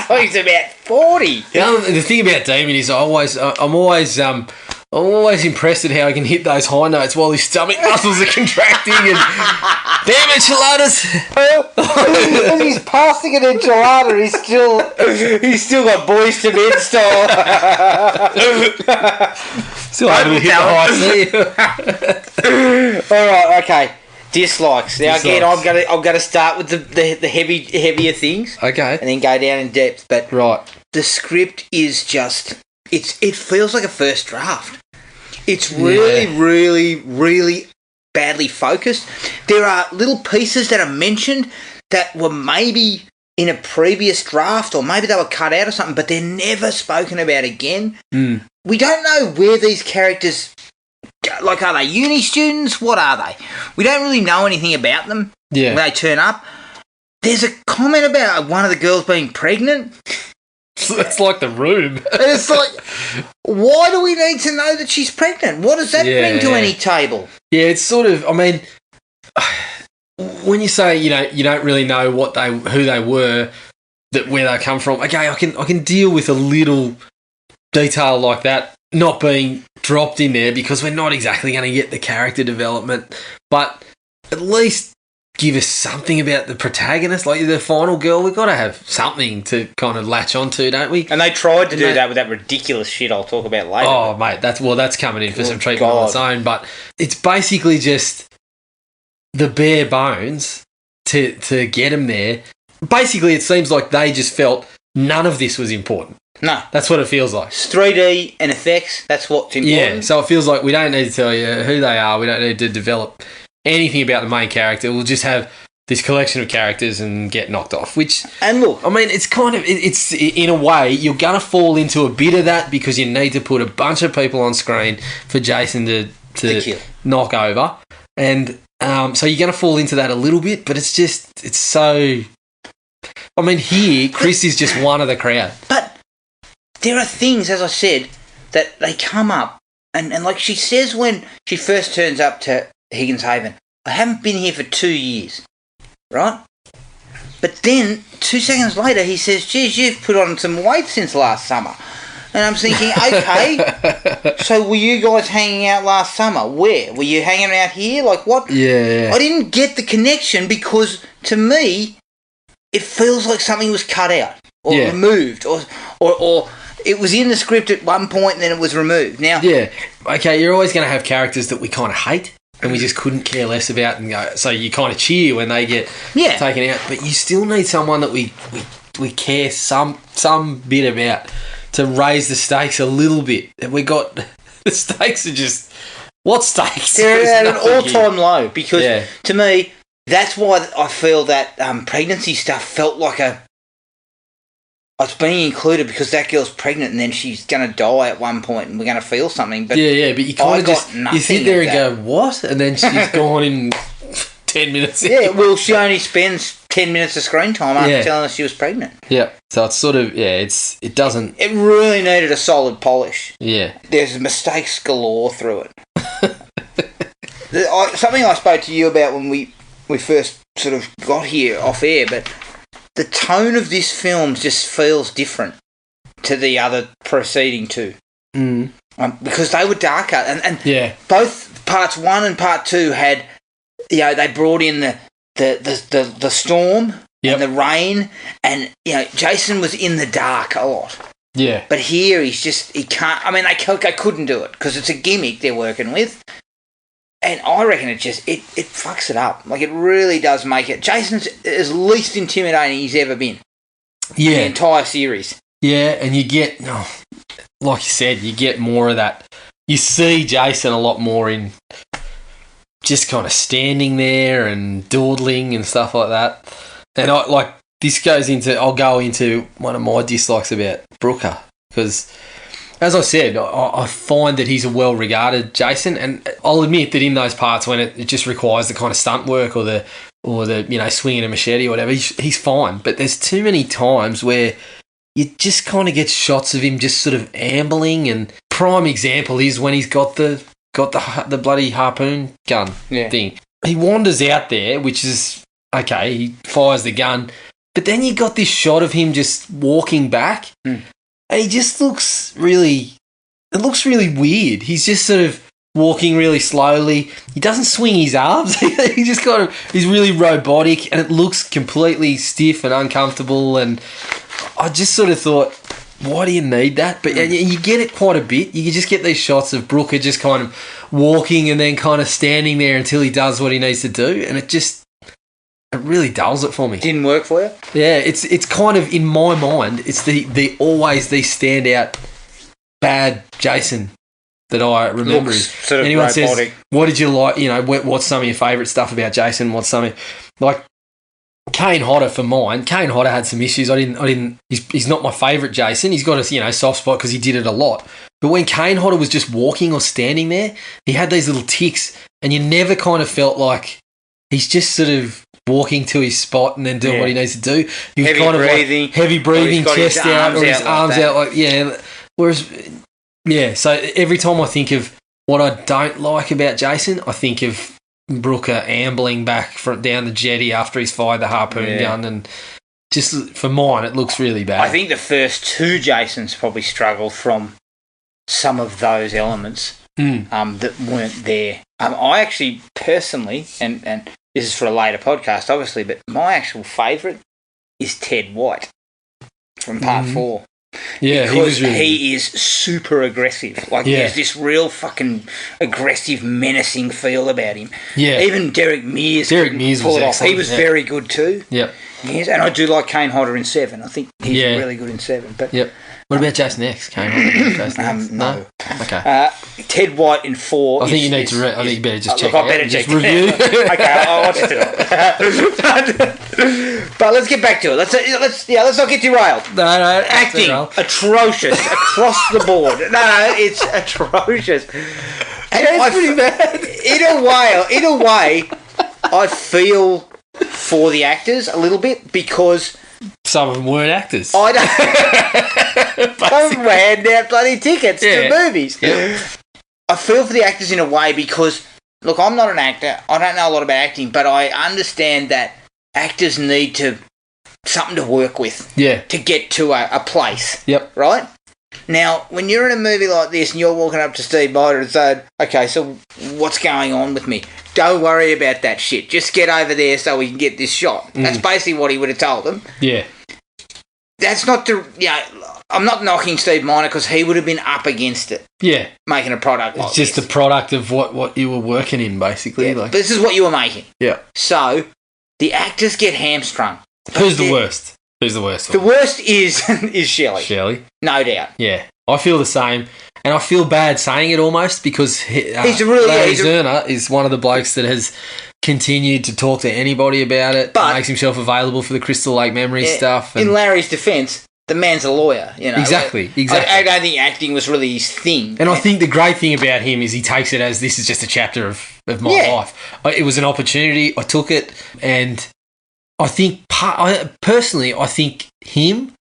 Speaker 2: So he's about 40.
Speaker 3: The thing about Damien is I'm always impressed at how he can hit those high notes while his stomach muscles are contracting and damn enchiladas.
Speaker 2: As he's passing an enchilada, he's still got Boys to Men style.
Speaker 3: Still able to hit the high C.
Speaker 2: All right, okay. Dislikes. Now again, I'm gonna start with the heavier things.
Speaker 3: Okay.
Speaker 2: And then go down in depth. But
Speaker 3: right,
Speaker 2: the script is just it feels like a first draft. It's really badly focused. There are little pieces that are mentioned that were maybe in a previous draft or maybe they were cut out or something, but they're never spoken about again. We don't know where these characters, like, are they uni students? What are they? We don't really know anything about them when they turn up. There's a comment about one of the girls being pregnant.
Speaker 3: It's like The Room.
Speaker 2: And it's like, why do we need to know that she's pregnant? What does that bring to any table?
Speaker 3: Yeah, it's sort of, I mean, when you say, you don't really know who they were, where they come from, okay, I can deal with a little detail like that not being dropped in there because we're not exactly going to get the character development, but at least give us something about the protagonist, like the final girl. We've got to have something to kind of latch onto, don't we?
Speaker 2: And they tried to do that with that ridiculous shit I'll talk about later.
Speaker 3: Oh, mate, that's coming in for some treatment on its own, but it's basically just the bare bones to get them there. Basically, it seems like they just felt none of this was important.
Speaker 2: No.
Speaker 3: That's what it feels like.
Speaker 2: It's 3D and effects, that's what's important.
Speaker 3: Yeah, so it feels like we don't need to tell you who they are, we don't need to develop anything about the main character. We'll just have this collection of characters and get knocked off, which...
Speaker 2: And look...
Speaker 3: I mean, it's kind of... It's in a way, you're going to fall into a bit of that because you need to put a bunch of people on screen for Jason to knock over. And so you're going to fall into that a little bit, but it's so... I mean, here, Chris is just one of the crowd.
Speaker 2: But there are things, as I said, that they come up, and like she says when she first turns up to Higgins Haven, I haven't been here for 2 years, right? But then 2 seconds later he says, geez, you've put on some weight since last summer. And I'm thinking, okay, so were you guys hanging out last summer? Where? Were you hanging out here? Like what?
Speaker 3: Yeah.
Speaker 2: I didn't get the connection because to me it feels like something was cut out or removed or it was in the script at one point and then it was removed. Now,
Speaker 3: yeah, okay, you're always going to have characters that we kind of hate and we just couldn't care less about, and go, so you kind of cheer when they get taken out, but you still need someone that we care some bit about to raise the stakes a little bit. And we got the stakes are just what stakes?
Speaker 2: They're at an all-time low because to me that's why I feel that pregnancy stuff felt like I was being included because that girl's pregnant and then she's going to die at one point and we're going to feel something. But
Speaker 3: but you kind of just you sit there and go, what? And then she's gone in 10 minutes.
Speaker 2: Yeah, well, she only spends 10 minutes of screen time after telling us she was pregnant.
Speaker 3: Yeah, so it's sort of, it doesn't...
Speaker 2: It really needed a solid polish.
Speaker 3: Yeah.
Speaker 2: There's mistakes galore through it. Something I spoke to you about when we first sort of got here off air, but the tone of this film just feels different to the other preceding two. Because they were darker. And both parts 1 and part 2 had, they brought in the storm and the rain, and, Jason was in the dark a lot.
Speaker 3: Yeah.
Speaker 2: But here he can't, I mean, they couldn't do it because it's a gimmick they're working with. And I reckon it fucks it up. Like, it really does make it. Jason's as least intimidating he's ever been.
Speaker 3: Yeah.
Speaker 2: In the entire series.
Speaker 3: Yeah, and you get, like you said, you get more of that. You see Jason a lot more in just kind of standing there and dawdling and stuff like that. And I'll go into one of my dislikes about Brooker because as I said, I find that he's a well-regarded Jason, and I'll admit that in those parts when it just requires the kind of stunt work or the swinging a machete or whatever, he's fine. But there's too many times where you just kind of get shots of him just sort of ambling, and prime example is when he's got the bloody harpoon gun thing. He wanders out there, which is okay. He fires the gun, but then you got this shot of him just walking back, and he just looks really. It looks really weird. He's just sort of walking really slowly. He doesn't swing his arms. He's really robotic, and it looks completely stiff and uncomfortable. And I just sort of thought, why do you need that? But and you get it quite a bit. You just get these shots of Brooker just kind of walking and then kind of standing there until he does what he needs to do, and it really dulls it for me.
Speaker 2: Didn't work for you?
Speaker 3: Yeah, it's kind of, in my mind, it's the always the standout bad Jason that I remember.
Speaker 2: Looks sort of
Speaker 3: anyone
Speaker 2: robotic.
Speaker 3: Says, what did you like? What's some of your favourite stuff about Jason? What's some of like Kane Hodder for mine? Kane Hodder had some issues. I didn't. He's not my favourite Jason. He's got a soft spot because he did it a lot. But when Kane Hodder was just walking or standing there, he had these little ticks, and you never kind of felt like he's just sort of walking to his spot and then doing what he needs to do. He was
Speaker 2: heavy breathing,
Speaker 3: heavy breathing, chest out, or his arms out, Whereas, so every time I think of what I don't like about Jason, I think of Brooker ambling back down the jetty after he's fired the harpoon gun, and just for mine, it looks really bad.
Speaker 2: I think the first two Jasons probably struggled from some of those elements that weren't there. I actually personally, and this is for a later podcast, obviously, but my actual favourite is Ted White from Part 4.
Speaker 3: Yeah,
Speaker 2: because he is super aggressive. Like, there's this real fucking aggressive, menacing feel about him. Yeah. Even Derek Mears pulled it off. He was very good too. Yep. Yes, and I do like Kane Hodder in 7. I think he's really good in 7. But
Speaker 3: what about Jason X? Kane Hodder? Jason X?
Speaker 2: No.
Speaker 3: Okay.
Speaker 2: Ted White in 4.
Speaker 3: I think you need to. I think you better just check.
Speaker 2: I better check. Review. Okay, I'll watch it. But let's get back to it. Let's not get derailed.
Speaker 3: No.
Speaker 2: Acting atrocious across the board. No, it's atrocious. And
Speaker 3: it's pretty bad.
Speaker 2: In a way, I feel for the actors a little bit because
Speaker 3: some of them weren't actors.
Speaker 2: I don't. Some of them were handing out bloody tickets to movies. Yep. I feel for the actors in a way because, look, I'm not an actor. I don't know a lot about acting, but I understand that actors need something to work with. Yeah. To get to a place. Yep. Right? Now, when you're in a movie like this and you're walking up to Steve Bider and saying, okay, so what's going on with me? Don't worry about that shit. Just get over there so we can get this shot. That's basically what he would have told them. Yeah. That's not I'm not knocking Steve Miner because he would have been up against it. Yeah. Making a product like
Speaker 3: this. It's just the product of what you were working in, basically.
Speaker 2: Yeah, this is what you were making. Yeah. So, the actors get hamstrung.
Speaker 3: Who's the worst? Who's the worst?
Speaker 2: The worst is Shelley.
Speaker 3: Shelley.
Speaker 2: No doubt.
Speaker 3: Yeah. I feel the same. And I feel bad saying it almost because
Speaker 2: Larry
Speaker 3: Zerner is one of the blokes that has continued to talk to anybody about it, but makes himself available for the Crystal Lake Memories stuff.
Speaker 2: In Larry's defence, the man's a lawyer,
Speaker 3: Exactly.
Speaker 2: I don't think acting was really his thing.
Speaker 3: And I think the great thing about him is he takes it as this is just a chapter of my life. It was an opportunity. I took it, and I think personally, I think him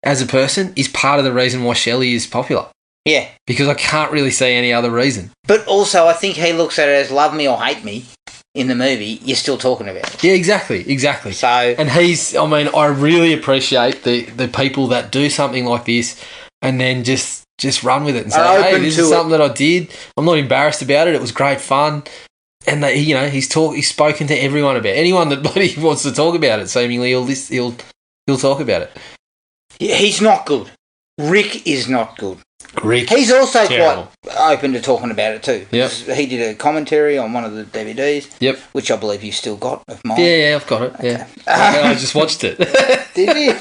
Speaker 3: as a person is part of the reason why Shelley is popular. Yeah. Because I can't really see any other reason.
Speaker 2: But also, I think he looks at it as love me or hate me in the movie, you're still talking about it.
Speaker 3: Yeah, exactly. So, and I really appreciate the people that do something like this and then just run with it and say, hey, this is something that I did. I'm not embarrassed about it. It was great fun. And he's spoken to everyone about it. Anyone that bloody wants to talk about it, seemingly he'll talk about it.
Speaker 2: Yeah, he's not good. Rick is not good.
Speaker 3: He's
Speaker 2: also quite open to talking about it too. Yep. He did a commentary on one of the DVDs. Yep. Which I believe you still got of mine.
Speaker 3: Yeah, I've got it. Okay. Yeah. I just watched it.
Speaker 2: Did you?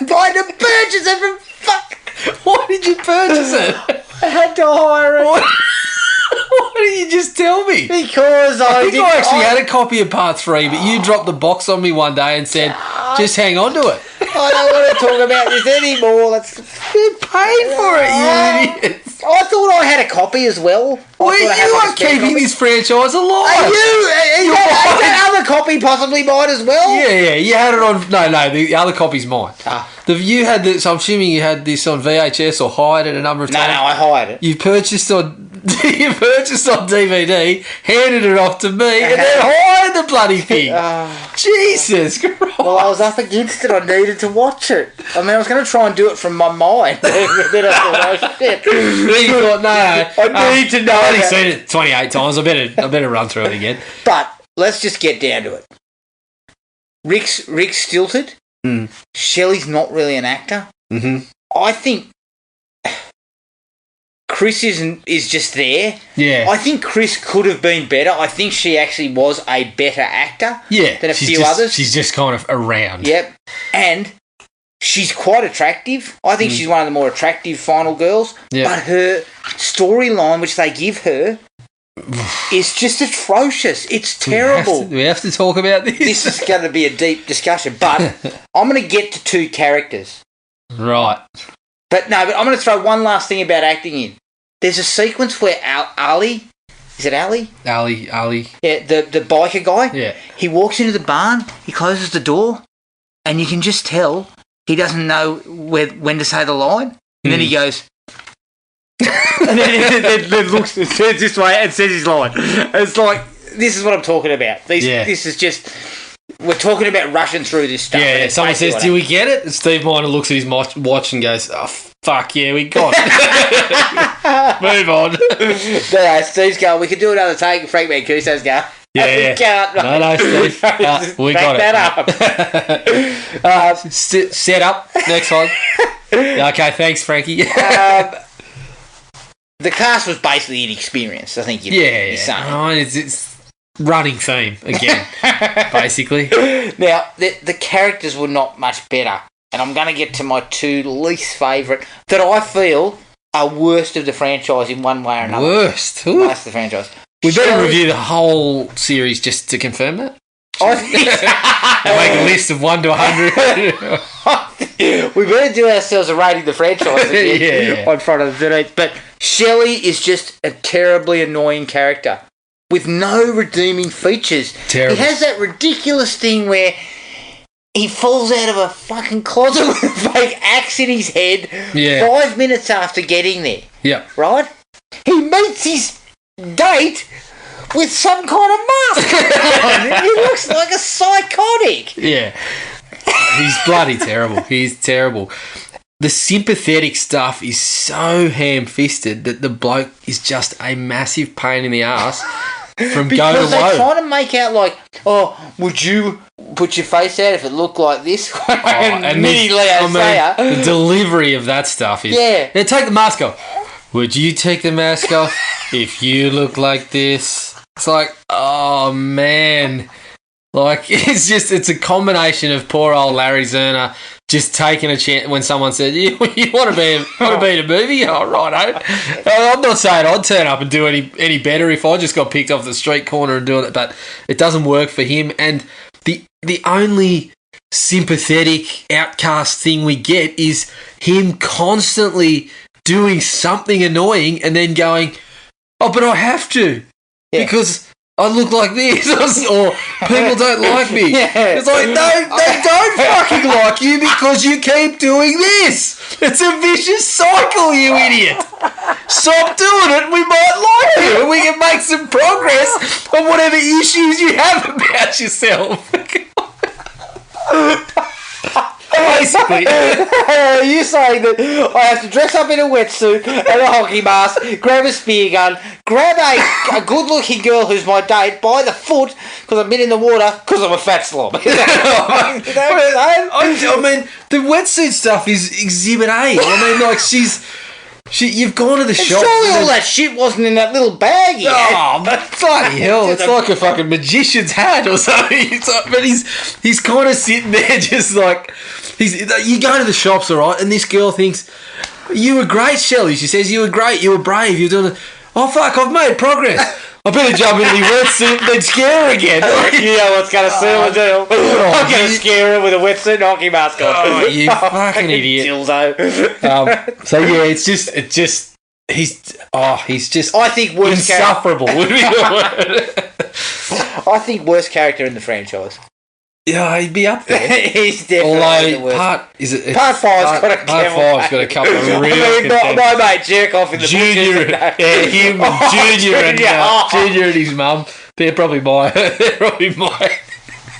Speaker 2: Why did you purchase it from fuck?
Speaker 3: Why did you purchase it?
Speaker 2: I had to hire it.
Speaker 3: Why didn't you just tell me?
Speaker 2: Because I
Speaker 3: actually had a copy of Part 3, but you dropped the box on me one day and said, just hang on to it.
Speaker 2: I don't want to talk about this anymore.
Speaker 3: You paid for it, you idiots.
Speaker 2: a copy as well?
Speaker 3: Well, you are keeping this franchise alive.
Speaker 2: Are you? Is that other copy possibly mine as well?
Speaker 3: Yeah. You had it on. No. The other copy's mine. You had this. I'm assuming you had this on VHS or hired it a number of times.
Speaker 2: No, I hired it.
Speaker 3: You purchased on. You purchased on DVD, handed it off to me, and then hired the bloody thing. Jesus Christ.
Speaker 2: Well, I was up against it. I needed to watch it. I mean, I was going to try and do it from my mind. Then I thought, oh shit.
Speaker 3: Then you thought, no.
Speaker 2: I need to know.
Speaker 3: I've only seen it 28 times. I better run through it again.
Speaker 2: But let's just get down to it. Rick's stilted. Shelley's not really an actor.
Speaker 3: Mm-hmm.
Speaker 2: I think Chris is just there.
Speaker 3: Yeah.
Speaker 2: I think Chris could have been better. I think she actually was a better actor than a few others.
Speaker 3: She's just kind of around.
Speaker 2: Yep. And she's quite attractive. I think she's one of the more attractive final girls. Yep. But her storyline, which they give her, is just atrocious. It's terrible.
Speaker 3: We have to talk about this.
Speaker 2: This is going to be a deep discussion. But I'm going to get to two characters.
Speaker 3: Right.
Speaker 2: But I'm going to throw one last thing about acting in. There's a sequence where Ali, is it Ali?
Speaker 3: Ali.
Speaker 2: Yeah, the biker guy.
Speaker 3: Yeah.
Speaker 2: He walks into the barn, he closes the door, and you can just tell he doesn't know when to say the line. And then he goes... and then looks and turns this way and says his line. It's like, this is what I'm talking about. This is just... We're talking about rushing through this stuff.
Speaker 3: Yeah, someone says, do we get it? And Steve Miner looks at his watch and goes, oh, fuck yeah, we got it. Move on.
Speaker 2: No, Steve's going, we could do another take. Frank Mancuso's going,
Speaker 3: we can't. No, Steve. We got
Speaker 2: that up.
Speaker 3: Set up. Next one. Okay, thanks, Frankie.
Speaker 2: The cast was basically inexperienced, I think you're saying.
Speaker 3: Oh, it's running theme again, basically.
Speaker 2: Now, the characters were not much better, and I'm going to get to my two least favourite that I feel are worst of the franchise in one way or another.
Speaker 3: Worst of
Speaker 2: the franchise.
Speaker 3: We better review the whole series just to confirm that.
Speaker 2: I think
Speaker 3: and make a list of 1 to 100.
Speaker 2: We better do ourselves a rating the franchise again on front of the 13th. But Shelley is just a terribly annoying character with no redeeming features.
Speaker 3: Terrible.
Speaker 2: He has that ridiculous thing where he falls out of a fucking closet with a fake axe in his head 5 minutes after getting there.
Speaker 3: Yeah.
Speaker 2: Right? He meets his date with some kind of mask on. He looks like a psychotic.
Speaker 3: Yeah. He's bloody terrible. He's terrible. The sympathetic stuff is so ham-fisted that the bloke is just a massive pain in the ass from go to
Speaker 2: woe. Because they're trying to make out like, would you put your face out if it looked like this?
Speaker 3: The delivery of that stuff is...
Speaker 2: Yeah.
Speaker 3: Now take the mask off. Would you take the mask off if you look like this? It's like, oh, man. Like, it's a combination of poor old Larry Zerner just taking a chance when someone said, you want to be in a movie? Oh, righto. I'm not saying I'd turn up and do any better if I just got picked off the street corner and doing it, but it doesn't work for him. And the only sympathetic outcast thing we get is him constantly doing something annoying and then going, oh, but I have to because I look like this or people don't like me. It's like, no, they don't fucking like you because you keep doing this. It's a vicious cycle, you idiot. Stop doing it, we might like you and we can make some progress on whatever issues you have about yourself. Basically.
Speaker 2: You're saying that I have to dress up in a wetsuit and a hockey mask, grab a spear gun, grab a good-looking girl who's my date by the foot because I've been in the water because I'm a fat slob.
Speaker 3: I mean, the wetsuit stuff is Exhibit A. I mean, like, you've gone to the shop.
Speaker 2: Surely all that shit wasn't in that little bag yet.
Speaker 3: Oh, bloody hell. It's like a fucking magician's hat or something. But he's kind of sitting there just like... You go to the shops, all right, and this girl thinks, you were great, Shelley. She says, you were great, you were brave, you're doing it. Oh, fuck, I've made progress. I better jump into the wetsuit and then scare her again.
Speaker 2: You know what's going to seal the deal. I'm going to scare her with a wetsuit and hockey mask on.
Speaker 3: Oh, you fucking idiot.
Speaker 2: Dildo.
Speaker 3: So, yeah, it's just he's just
Speaker 2: I think worst
Speaker 3: insufferable would be the word.
Speaker 2: I think worst character in the franchise.
Speaker 3: Yeah, he'd be up there.
Speaker 2: He's definitely the worst.
Speaker 3: Part
Speaker 2: five's got a
Speaker 3: couple of real
Speaker 2: my mate jerk off in the
Speaker 3: Junior,
Speaker 2: bushes.
Speaker 3: him, Junior and his mum. They're probably my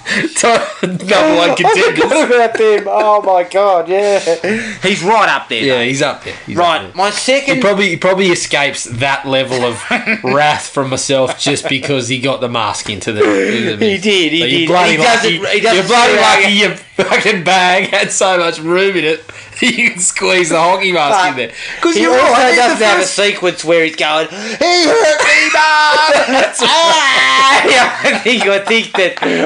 Speaker 3: number one contenders.
Speaker 2: I forgot about them. Oh my god, yeah. He's right up there.
Speaker 3: Yeah,
Speaker 2: mate.
Speaker 3: he's up there.
Speaker 2: My second.
Speaker 3: He probably escapes that level of wrath from myself just because he got the mask into the
Speaker 2: He did.
Speaker 3: You're bloody lucky. You're bloody lucky. Your fucking bag had so much room in it. You can squeeze the hockey mask in there. Because
Speaker 2: He also doesn't have a sequence where he's going, "He hurt me, Mum!"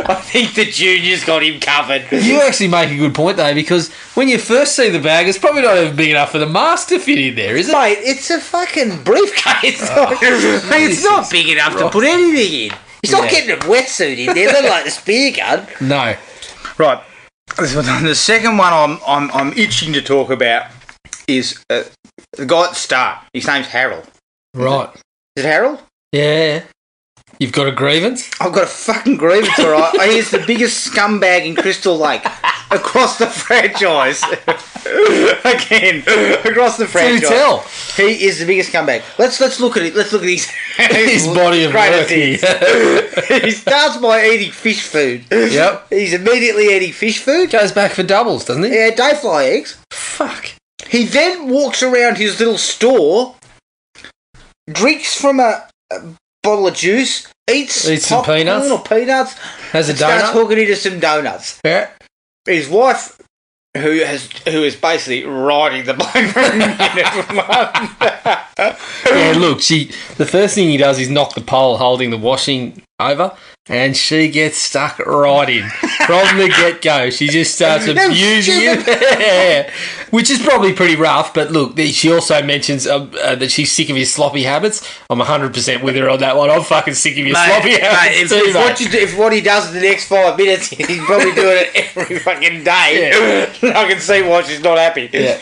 Speaker 2: I think the Junior's got him covered.
Speaker 3: You actually make a good point though, because when you first see the bag, it's probably not even big enough for the mask to fit in there, is it?
Speaker 2: Mate, it's a fucking briefcase. It's not big enough to put anything in. He's not getting a wetsuit in there. They're like the spear gun.
Speaker 3: No.
Speaker 2: Right. The second one I'm itching to talk about is the guy at the start. His name's Harold.
Speaker 3: Right.
Speaker 2: Is it Harold?
Speaker 3: Yeah. You've got a grievance?
Speaker 2: I've got a fucking grievance, alright. He is the biggest scumbag in Crystal Lake across the franchise. Again, across the franchise.
Speaker 3: Do tell.
Speaker 2: He is the biggest scumbag. Let's look at it. Let's look at
Speaker 3: his body of work.
Speaker 2: He starts by eating fish food.
Speaker 3: Yep.
Speaker 2: He's immediately eating fish food.
Speaker 3: Goes back for doubles, doesn't he?
Speaker 2: Yeah, dayfly eggs.
Speaker 3: Fuck.
Speaker 2: He then walks around his little store, drinks from a bottle of juice, eats
Speaker 3: some peanuts,
Speaker 2: or peanuts,
Speaker 3: has a donut,
Speaker 2: starts hooking into some donuts.
Speaker 3: Yeah.
Speaker 2: His wife, who is basically riding the bloke for a minute.
Speaker 3: Yeah, look, the first thing he does is knock the pole holding the washing over, and she gets stuck right in from the get-go. She just starts abusing him, yeah. Which is probably pretty rough, but look, she also mentions that she's sick of his sloppy habits. I'm 100% with her on that one. I'm fucking sick of your sloppy habits
Speaker 2: if what he does in the next 5 minutes, he's probably doing it every fucking day. Yeah. I can see why she's not happy.
Speaker 3: Yeah.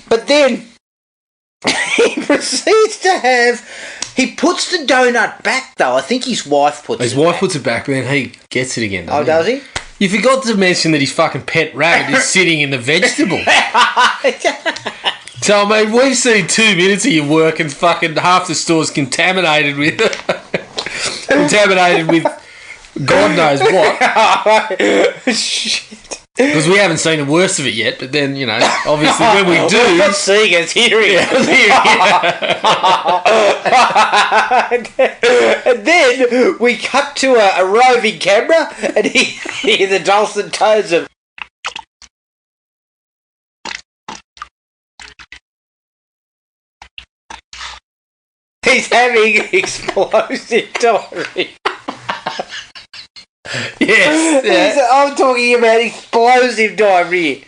Speaker 2: But then he proceeds to have... He puts the donut back, though. I think his wife puts it back.
Speaker 3: His wife puts it back, but then he gets it again, doesn't he?
Speaker 2: Does he?
Speaker 3: You forgot to mention that his fucking pet rabbit is sitting in the vegetable. So, I mean, we've seen 2 minutes of your work and fucking half the store's contaminated with... God knows what. Shit. Because we haven't seen the worst of it yet, but then, you know, obviously when we do...
Speaker 2: We're not seeing it, it's hearing it. And then we cut to a roving camera and hear the dulcet tones of... He's having explosive diarrhea.
Speaker 3: Yes. Yeah.
Speaker 2: I'm talking about explosive diarrhea.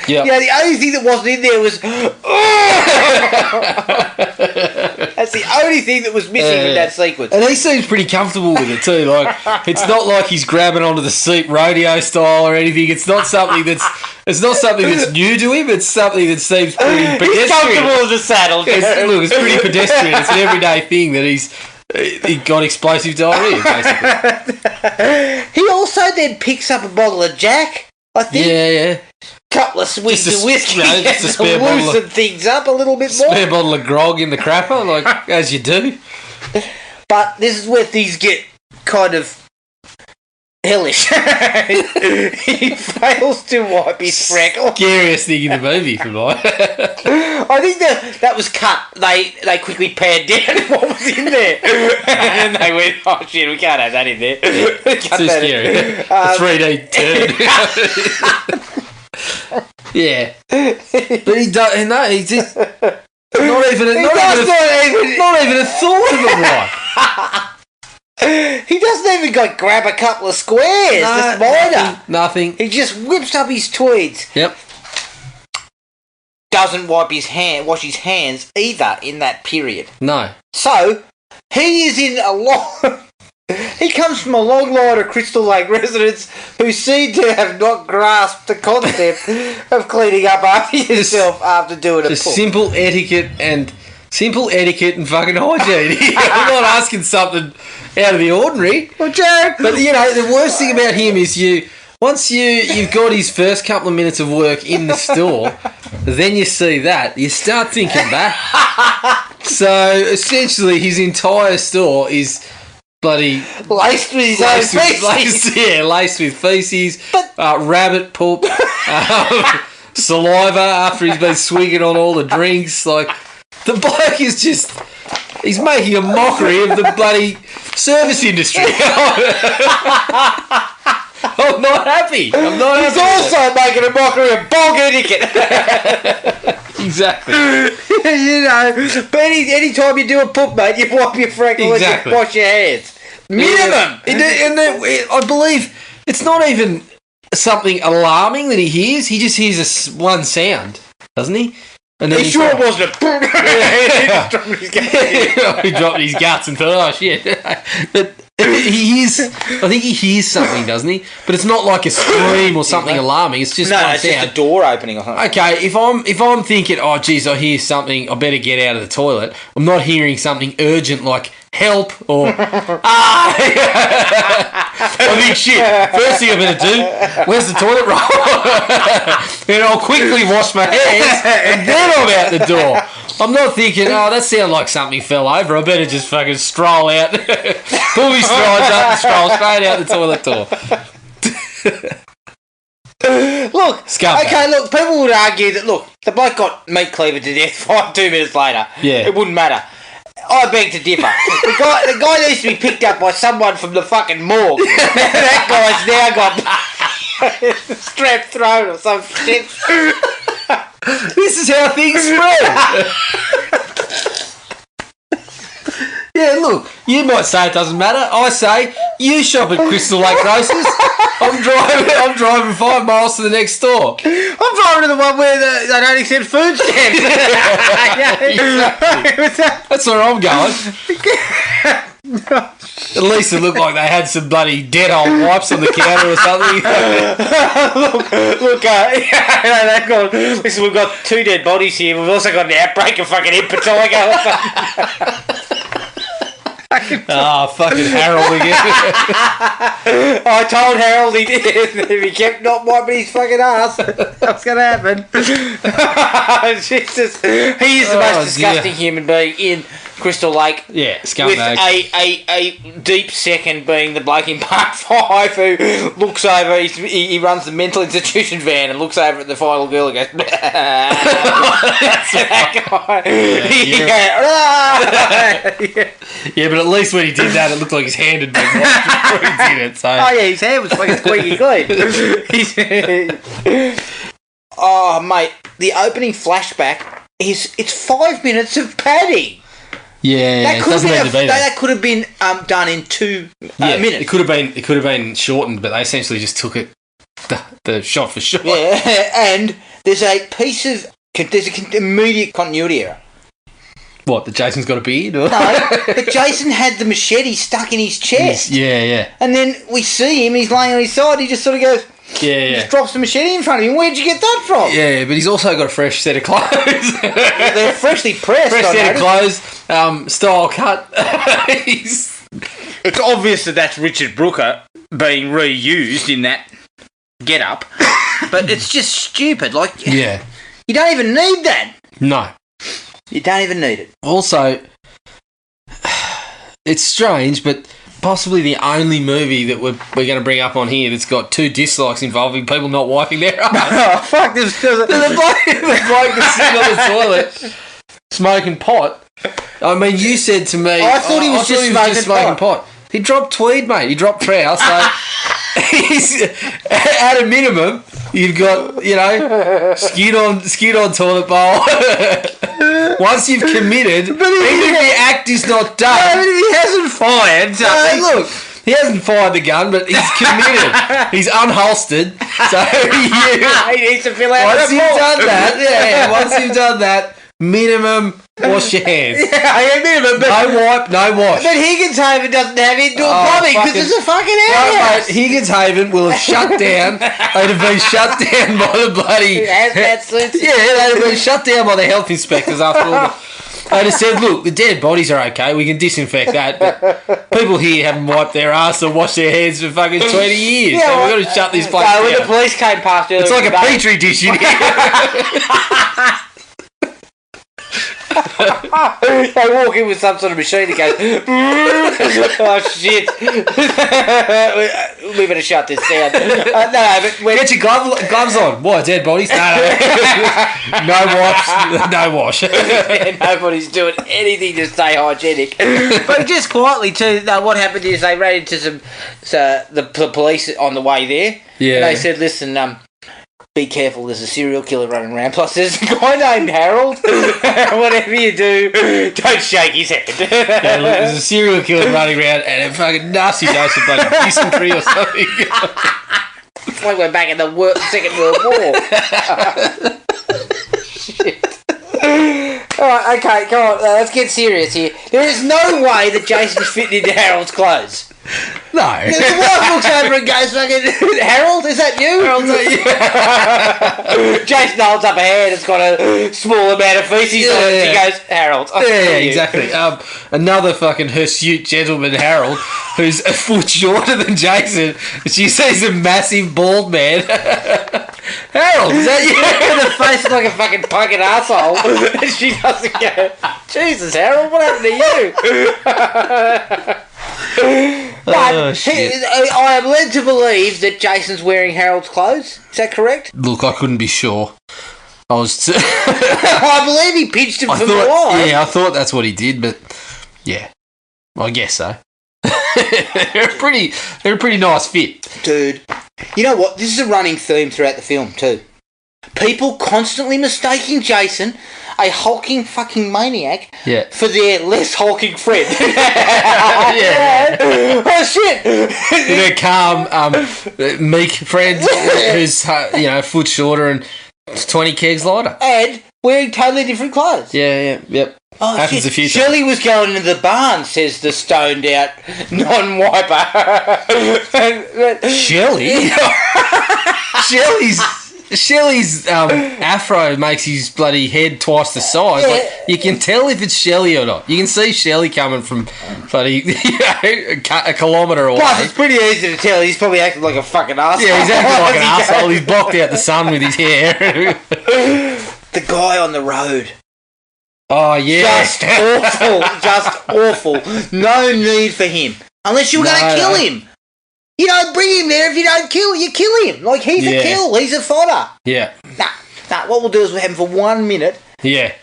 Speaker 3: Yep.
Speaker 2: Yeah, the only thing that wasn't in there was... That's the only thing that was missing in that sequence.
Speaker 3: And he seems pretty comfortable with it too. Like, it's not like he's grabbing onto the seat rodeo style or anything. It's not something that's new to him. It's something that seems pretty pedestrian.
Speaker 2: He's comfortable with the saddle.
Speaker 3: It's pretty pedestrian. It's an everyday thing that he got explosive diarrhea, basically.
Speaker 2: He also then picks up a bottle of Jack, I think.
Speaker 3: Yeah.
Speaker 2: Couple of swigs of whiskey
Speaker 3: just a spare
Speaker 2: to loosen things up a little bit more.
Speaker 3: Spare bottle of grog in the crapper, like as you do.
Speaker 2: But this is where things get kind of hellish. He fails to wipe his freckle.
Speaker 3: Scariest thing in the movie for me.
Speaker 2: I think that was cut. They quickly paired down what was in there, and they went, "Oh shit, we can't have that in there."
Speaker 3: Too scary. 3D turn. Yeah, but he does. No, he just not even a thought of it. Right?
Speaker 2: He doesn't even go grab a couple of squares. Just minor.
Speaker 3: Nothing.
Speaker 2: He just whips up his tweeds.
Speaker 3: Yep.
Speaker 2: Doesn't wash his hands either in that period.
Speaker 3: No.
Speaker 2: So he is in a lot. He comes from a long line of Crystal Lake residents who seem to have not grasped the concept of cleaning up after yourself after doing a poop.
Speaker 3: Simple etiquette and fucking hygiene. I'm not asking something out of the ordinary.
Speaker 2: Well, Jared,
Speaker 3: but the worst thing about him is once you've got his first couple of minutes of work in the store, then you see that, you start thinking back. So essentially, his entire store is bloody
Speaker 2: laced with his own feces.
Speaker 3: Laced with feces, rabbit poop, saliva after he's been swigging on all the drinks. Like, the bloke is just, he's making a mockery of the bloody service industry. I'm not happy.
Speaker 2: He's also making a mockery of bog etiquette.
Speaker 3: Exactly.
Speaker 2: But any time you do a poop, mate, you wipe your freckle and you wash your hands. Minimum.
Speaker 3: And I believe it's not even something alarming that he hears. He just hears one sound, doesn't he? And then
Speaker 2: he sure wasn't a poop.
Speaker 3: He dropped his guts and thought, oh shit. But I think he hears something, doesn't he? But it's not like a scream or something alarming. It's just one
Speaker 2: it's
Speaker 3: sound.
Speaker 2: just a door opening or something.
Speaker 3: Okay, if I'm thinking, oh geez, I hear something, I better get out of the toilet. I'm not hearing something urgent like help or I think shit. First thing I'm gonna do, where's the toilet roll? And I'll quickly wash my hands and then I'm out the door. I'm not thinking, oh, that sounded like something fell over. I better just fucking stroll out, pull my strides up and stroll straight out the toilet door.
Speaker 2: Look, people would argue that, the bloke got meat cleaver to death 2 minutes later.
Speaker 3: Yeah.
Speaker 2: It wouldn't matter. I beg to differ. The guy needs to be picked up by someone from the fucking morgue. That guy's now got strep throat or some shit.
Speaker 3: This is how things spread. Yeah, look, you might say it doesn't matter. I say you shop at Crystal Lake Grocers. I'm driving 5 miles to the next store.
Speaker 2: I'm driving to the one where they don't accept food stamps.
Speaker 3: That's where I'm going. At least it looked like they had some bloody dead old wipes on the counter or something.
Speaker 2: Listen, we've got 2 dead bodies here. We've also got an outbreak of fucking hepatitis.
Speaker 3: Fucking Harold again.
Speaker 2: I told Harold if he kept not wiping his fucking ass, what's going to happen? Jesus. He is the most disgusting human being in Crystal Lake.
Speaker 3: Yeah, scumbag.
Speaker 2: With a deep second being the bloke in Part 5 who looks over, he runs the mental institution van and looks over at the final girl and goes,
Speaker 3: Yeah, but at least when he did that, it looked like his hand had been washed before he did it. So.
Speaker 2: Oh yeah, his hand was fucking squeaky clean. Oh mate, the opening flashback it's 5 minutes of padding.
Speaker 3: Yeah,
Speaker 2: that could have been done in 2 minutes.
Speaker 3: It could have been shortened, but they essentially just took it the shot for shot.
Speaker 2: Yeah, and there's an immediate continuity error.
Speaker 3: What, that Jason's got a beard? Or?
Speaker 2: No, but Jason had the machete stuck in his chest.
Speaker 3: Yeah.
Speaker 2: And then we see him, he's laying on his side, he just sort of goes, just drops the machete in front of him. Where'd you get that from?
Speaker 3: Yeah, but he's also got a fresh set of clothes.
Speaker 2: They're freshly pressed.
Speaker 3: Fresh set of clothes, style cut.
Speaker 2: It's obvious that that's Richard Brooker being reused in that get-up, but it's just stupid. Like, you don't even need that.
Speaker 3: No.
Speaker 2: You don't even need it.
Speaker 3: Also, it's strange, but possibly the only movie that we're going to bring up on here that's got 2 dislikes involving people not wiping their ass.
Speaker 2: Oh, fuck this.
Speaker 3: The bloke that's sitting on the toilet smoking pot. I mean, you said to me...
Speaker 2: I thought he was just smoking pot.
Speaker 3: He dropped tweed, mate. He dropped trow, so... He's, at a minimum, you've got, skid on toilet bowl. Once you've committed, even if the act is not done...
Speaker 2: he hasn't fired something.
Speaker 3: Look, he hasn't fired the gun, but he's committed. He's unholstered. So
Speaker 2: he needs to fill out
Speaker 3: once you've done that, minimum, wash your hands.
Speaker 2: Yeah, minimum. But,
Speaker 3: No wipe, no wash.
Speaker 2: but Higgins Haven doesn't have indoor plumbing because it's a fucking
Speaker 3: No,
Speaker 2: outhouse.
Speaker 3: mate, Higgins Haven will have shut down. They'd have been shut down by the bloody...
Speaker 2: Hazmat suits.
Speaker 3: Yeah, they'd have been shut down by the health inspectors after all the... They just said, look, the dead bodies are okay, we can disinfect that, but people here haven't wiped their ass or washed their hands for fucking 20 years,
Speaker 2: Yeah,
Speaker 3: so
Speaker 2: well,
Speaker 3: we've got to shut this place
Speaker 2: No,
Speaker 3: down.
Speaker 2: when the police came past earlier
Speaker 3: It's like a
Speaker 2: today-
Speaker 3: petri dish in here.
Speaker 2: They walk in with some sort of machine that goes, oh shit. We better shut this down. No, but when
Speaker 3: Get your gloves on. What, dead bodies? No. No wipes, no wash.
Speaker 2: nobody's doing anything to stay hygienic. But just quietly too, what happened is they ran into the police on the way there.
Speaker 3: Yeah.
Speaker 2: And they said, listen, be careful, there's a serial killer running around. Plus, there's a guy named Harold. Whatever you do, don't shake his hand.
Speaker 3: Yeah, look, there's a serial killer running around and a fucking nasty dose of like dysentery or something.
Speaker 2: It's like we're back in the Second World War. Shit. Alright, okay, come on, let's get serious here. There is no way that Jason's fitting into Harold's clothes.
Speaker 3: No.
Speaker 2: The wife looks over and goes, fucking, Harold, is that you? Jason holds up a hand, it's got a small amount of feces on it. She goes, Harold.
Speaker 3: Yeah, exactly. Another fucking hirsute gentleman, Harold, who's a foot shorter than Jason. She sees a massive bald man. Harold, is that you?
Speaker 2: With a face like a fucking fucking asshole. And she doesn't go, Jesus, Harold, what happened to you? But
Speaker 3: Oh, shit.
Speaker 2: I am led to believe that Jason's wearing Harold's clothes. Is that correct?
Speaker 3: Look, I couldn't be sure. I was...
Speaker 2: I believe he pinched him from the line.
Speaker 3: Yeah, I thought that's what he did, but yeah, I guess so. they're a pretty nice fit.
Speaker 2: Dude, you know what? This is a running theme throughout the film too. People constantly mistaking Jason, a hulking fucking maniac, for their less hulking friend.
Speaker 3: Yeah.
Speaker 2: Oh shit!
Speaker 3: Their calm, meek friend who's a foot shorter and 20 kegs lighter.
Speaker 2: And wearing totally different clothes.
Speaker 3: Yep.
Speaker 2: Oh,
Speaker 3: Happens
Speaker 2: shit.
Speaker 3: a few times.
Speaker 2: Shirley was going into the barn, says the stoned out non-wiper.
Speaker 3: Shelley? Shelley's afro makes his bloody head twice the size.
Speaker 2: Yeah.
Speaker 3: Like, you can tell if it's Shelley or not. You can see Shelley coming from bloody a kilometre away.
Speaker 2: Plus, it's pretty easy to tell. He's probably acting like a fucking arsehole.
Speaker 3: Yeah, he's acting like an arsehole. He's blocked out the sun with his hair.
Speaker 2: The guy on the road.
Speaker 3: Oh, yeah.
Speaker 2: Just awful. No need for him. Unless you're going to kill him. You don't bring him there if you don't kill him. You kill him. Like, he's a kill. He's a fodder.
Speaker 3: Yeah.
Speaker 2: Nah, what we'll do is we'll have him for 1 minute.
Speaker 3: Yeah.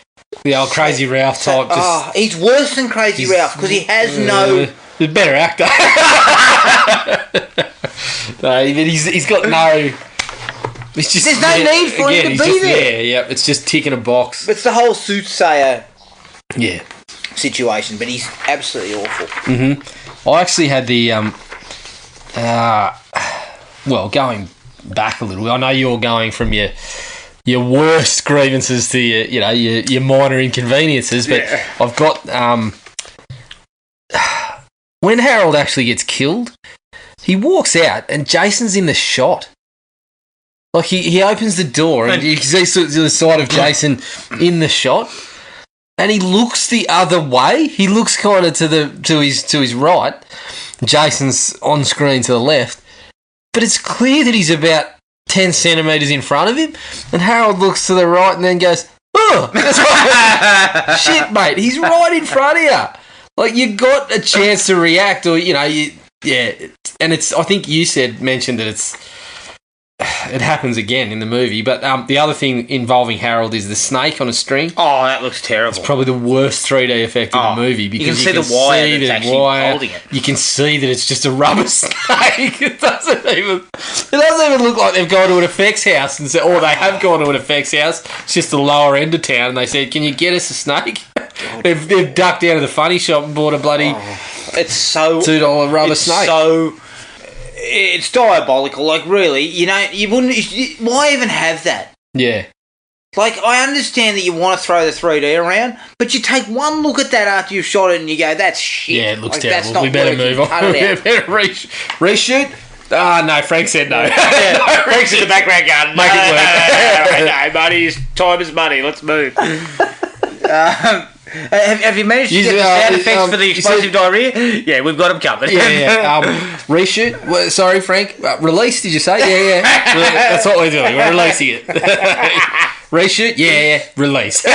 Speaker 3: The old Crazy Ralph type.
Speaker 2: He's worse than Crazy Ralph because he has no...
Speaker 3: He's a better actor. No, but he's got no... It's just,
Speaker 2: there's no need for him to be there.
Speaker 3: Yeah, it's just ticking a box.
Speaker 2: It's the whole soothsayer
Speaker 3: Yeah.
Speaker 2: situation, but he's absolutely awful.
Speaker 3: Mm-hmm. I actually had the... going back a little, I know you're going from your worst grievances to your minor inconveniences, but I've got when Harold actually gets killed, he walks out and Jason's in the shot. Like he opens the door and you can see the side of Jason in the shot, and he looks the other way. He looks kind of to his right. Jason's on screen to the left, but it's clear that he's about 10 centimetres in front of him, and Harold looks to the right and then goes, oh, that's right. Shit, mate, he's right in front of you. Like, you got a chance to react, or, and it's, I think you mentioned that it happens again in the movie, but the other thing involving Harold is the snake on a string.
Speaker 2: Oh, that looks terrible.
Speaker 3: It's probably the worst 3D effect in the movie because
Speaker 2: you can see the wire that's actually holding it.
Speaker 3: You can see that it's just a rubber snake. It doesn't even look like they've gone to an effects house and said, or they have gone to an effects house. It's just the lower end of town, and they said, "Can you get us a snake?" They've ducked out of the funny shop and bought a bloody
Speaker 2: it's so
Speaker 3: $2 rubber snake.
Speaker 2: It's diabolical. Like, really, you wouldn't. Why even have that?
Speaker 3: Yeah.
Speaker 2: Like, I understand that you want to throw the 3D around, but you take one look at that after you've shot it and you go, that's shit.
Speaker 3: Yeah, it looks
Speaker 2: like,
Speaker 3: terrible.
Speaker 2: That's not
Speaker 3: We better
Speaker 2: working.
Speaker 3: move on.
Speaker 2: Cut it
Speaker 3: We
Speaker 2: out.
Speaker 3: better reshoot. No, Frank said no.
Speaker 6: Frank's in the background going,
Speaker 3: Make it work.
Speaker 6: no, time is money, let's move.
Speaker 2: Have you managed to get the sound effects for the explosive diarrhea?
Speaker 6: Yeah, we've got them covered.
Speaker 3: Yeah. Reshoot. Well, sorry, Frank. Release, did you say? Yeah. That's what we're doing. We're releasing it. Reshoot. Yeah. Release.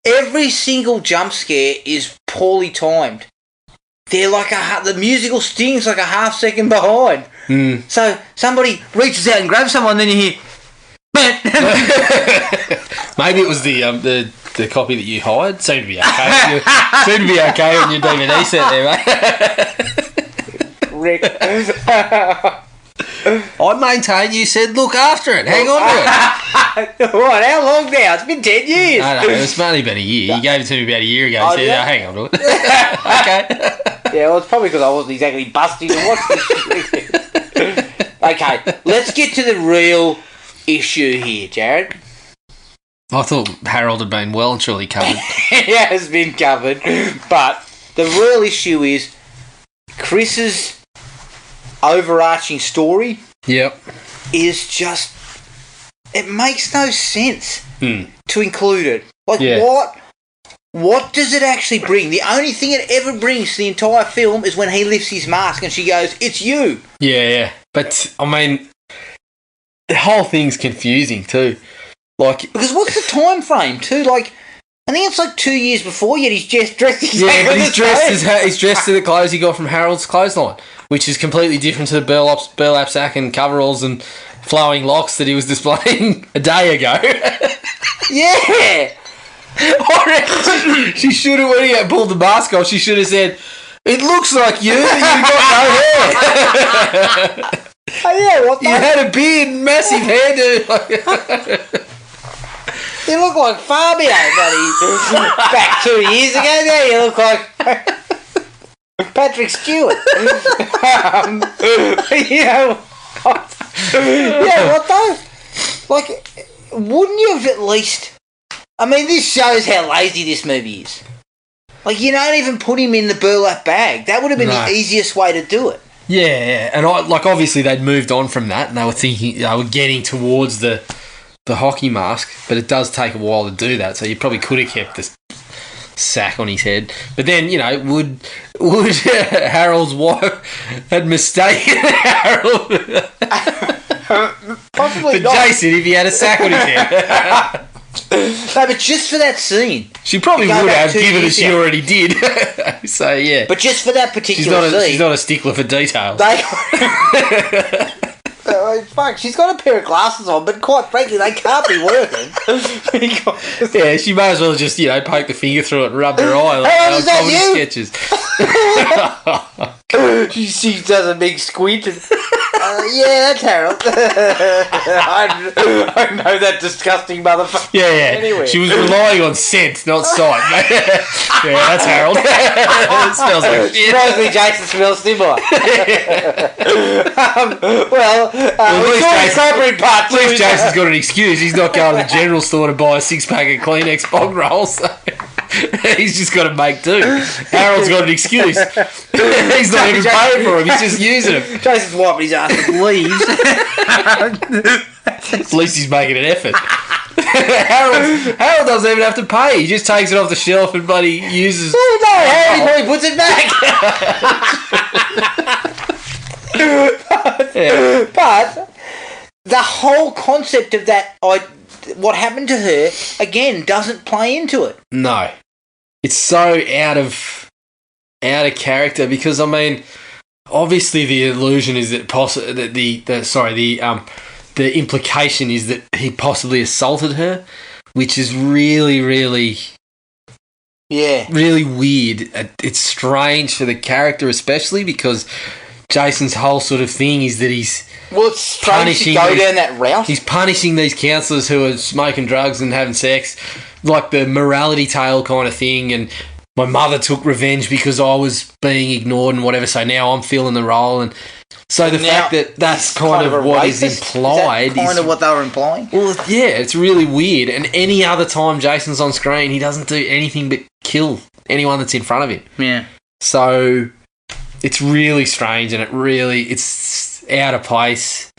Speaker 2: Every single jump scare is poorly timed. They're like the musical sting's like a half second behind. So somebody reaches out and grabs someone, then you hear.
Speaker 3: Maybe it was the copy that you hired. Seemed to be okay. Seemed to be okay on your DVD set there, mate.
Speaker 2: Rick.
Speaker 3: I maintain you said look after it. Hang on to it.
Speaker 2: What? How long now? It's been 10 years.
Speaker 3: No, it's only been a year. You gave it to me about a year ago.
Speaker 2: Oh,
Speaker 3: You said,
Speaker 2: yeah?
Speaker 3: hang on to it. Okay.
Speaker 2: Yeah, well, it's probably because I wasn't exactly busting to watch this shit. Okay, let's get to the real issue here, Jared.
Speaker 3: I thought Harold had been well and truly covered.
Speaker 2: It has been covered, but the real issue is Chris's overarching story
Speaker 3: Yep.
Speaker 2: is just... It makes no sense
Speaker 3: Hmm.
Speaker 2: to include it. Like,
Speaker 3: Yeah.
Speaker 2: What does it actually bring? The only thing it ever brings to the entire film is when he lifts his mask and she goes, "It's you."
Speaker 3: Yeah. But, I mean, the whole thing's confusing too. Like,
Speaker 2: Because what's the time frame too? Like, I think it's like 2 years before, yet he's just dressed exactly
Speaker 3: yeah, but
Speaker 2: the
Speaker 3: he's dressed
Speaker 2: same.
Speaker 3: he's dressed to the clothes he got from Harold's clothesline, which is completely different to the burlap sack and coveralls and flowing locks that he was displaying a day ago.
Speaker 2: Yeah.
Speaker 3: She should have, when he had pulled the mask off, she should have said, "It looks like you, but you got no hair."
Speaker 2: Oh, yeah, what the...
Speaker 3: You had a beard, massive hairdo.
Speaker 2: You look like Fabio, buddy. Back 2 years ago, now you look like Patrick Stewart. You know, yeah, what though? Like, wouldn't you have at least... I mean, this shows how lazy this movie is. Like, you don't even put him in the burlap bag. That would have been the easiest way to do it.
Speaker 3: Yeah, and obviously they'd moved on from that, and they were thinking they were getting towards the hockey mask, but it does take a while to do that. So you probably could have kept the sack on his head, but then would Harold's wife had mistaken Harold
Speaker 2: Possibly
Speaker 3: for
Speaker 2: not.
Speaker 3: Jason if he had a sack on his head?
Speaker 2: No, but just for that scene.
Speaker 3: She probably
Speaker 2: Go
Speaker 3: would
Speaker 2: back
Speaker 3: have,
Speaker 2: 2
Speaker 3: given
Speaker 2: years
Speaker 3: that she
Speaker 2: ago.
Speaker 3: already did. So yeah,
Speaker 2: But just for that particular scene.
Speaker 3: she's not a stickler for details.
Speaker 2: They... Fuck, she's got a pair of glasses on, but quite frankly, they can't be working.
Speaker 3: Yeah, she may as well just poke the finger through it and rub her eye like
Speaker 2: Hey, is that
Speaker 3: comedy
Speaker 2: you?
Speaker 3: sketches.
Speaker 2: she does a big squint and... yeah, that's Harold. I know that disgusting motherfucker.
Speaker 3: Yeah.
Speaker 2: Anyway.
Speaker 3: She was relying on scent, not sight. Yeah, that's Harold. It smells like shit.
Speaker 2: Supposedly Jason smells similar.
Speaker 3: At
Speaker 2: we saw the Cobra in part
Speaker 3: At least
Speaker 2: 2.
Speaker 3: Jason's got an excuse. He's not going to the general store to buy a 6-pack of Kleenex bog rolls. So he's just got to make do. Harold's got an excuse. He's not even paying for him. He's just using them.
Speaker 2: Jason's wiping his ass with leaves.
Speaker 3: At least he's making an effort. Harold doesn't even have to pay. He just takes it off the shelf and bloody uses.
Speaker 2: Oh no, Harry probably puts it back. But the whole concept of that, what happened to her, again, doesn't play into it.
Speaker 3: No, it's so out of character because I mean, obviously the illusion is that the implication is that he possibly assaulted her, which is really, really, really weird. It's strange for the character, especially because Jason's whole sort of thing is that he's
Speaker 2: it's strange to go down that route.
Speaker 3: He's punishing these counsellors who are smoking drugs and having sex, like the morality tale kind of thing. And my mother took revenge because I was being ignored and whatever. So now I'm feeling the role. And So the
Speaker 2: Now,
Speaker 3: fact that that's
Speaker 2: he's
Speaker 3: kind of
Speaker 2: a
Speaker 3: what is
Speaker 2: racist?
Speaker 3: implied
Speaker 2: Is that kind of what they were implying?
Speaker 3: well, yeah, it's really weird. And any other time Jason's on screen, he doesn't do anything but kill anyone that's in front of him.
Speaker 2: Yeah.
Speaker 3: So it's really strange, and it's out of place.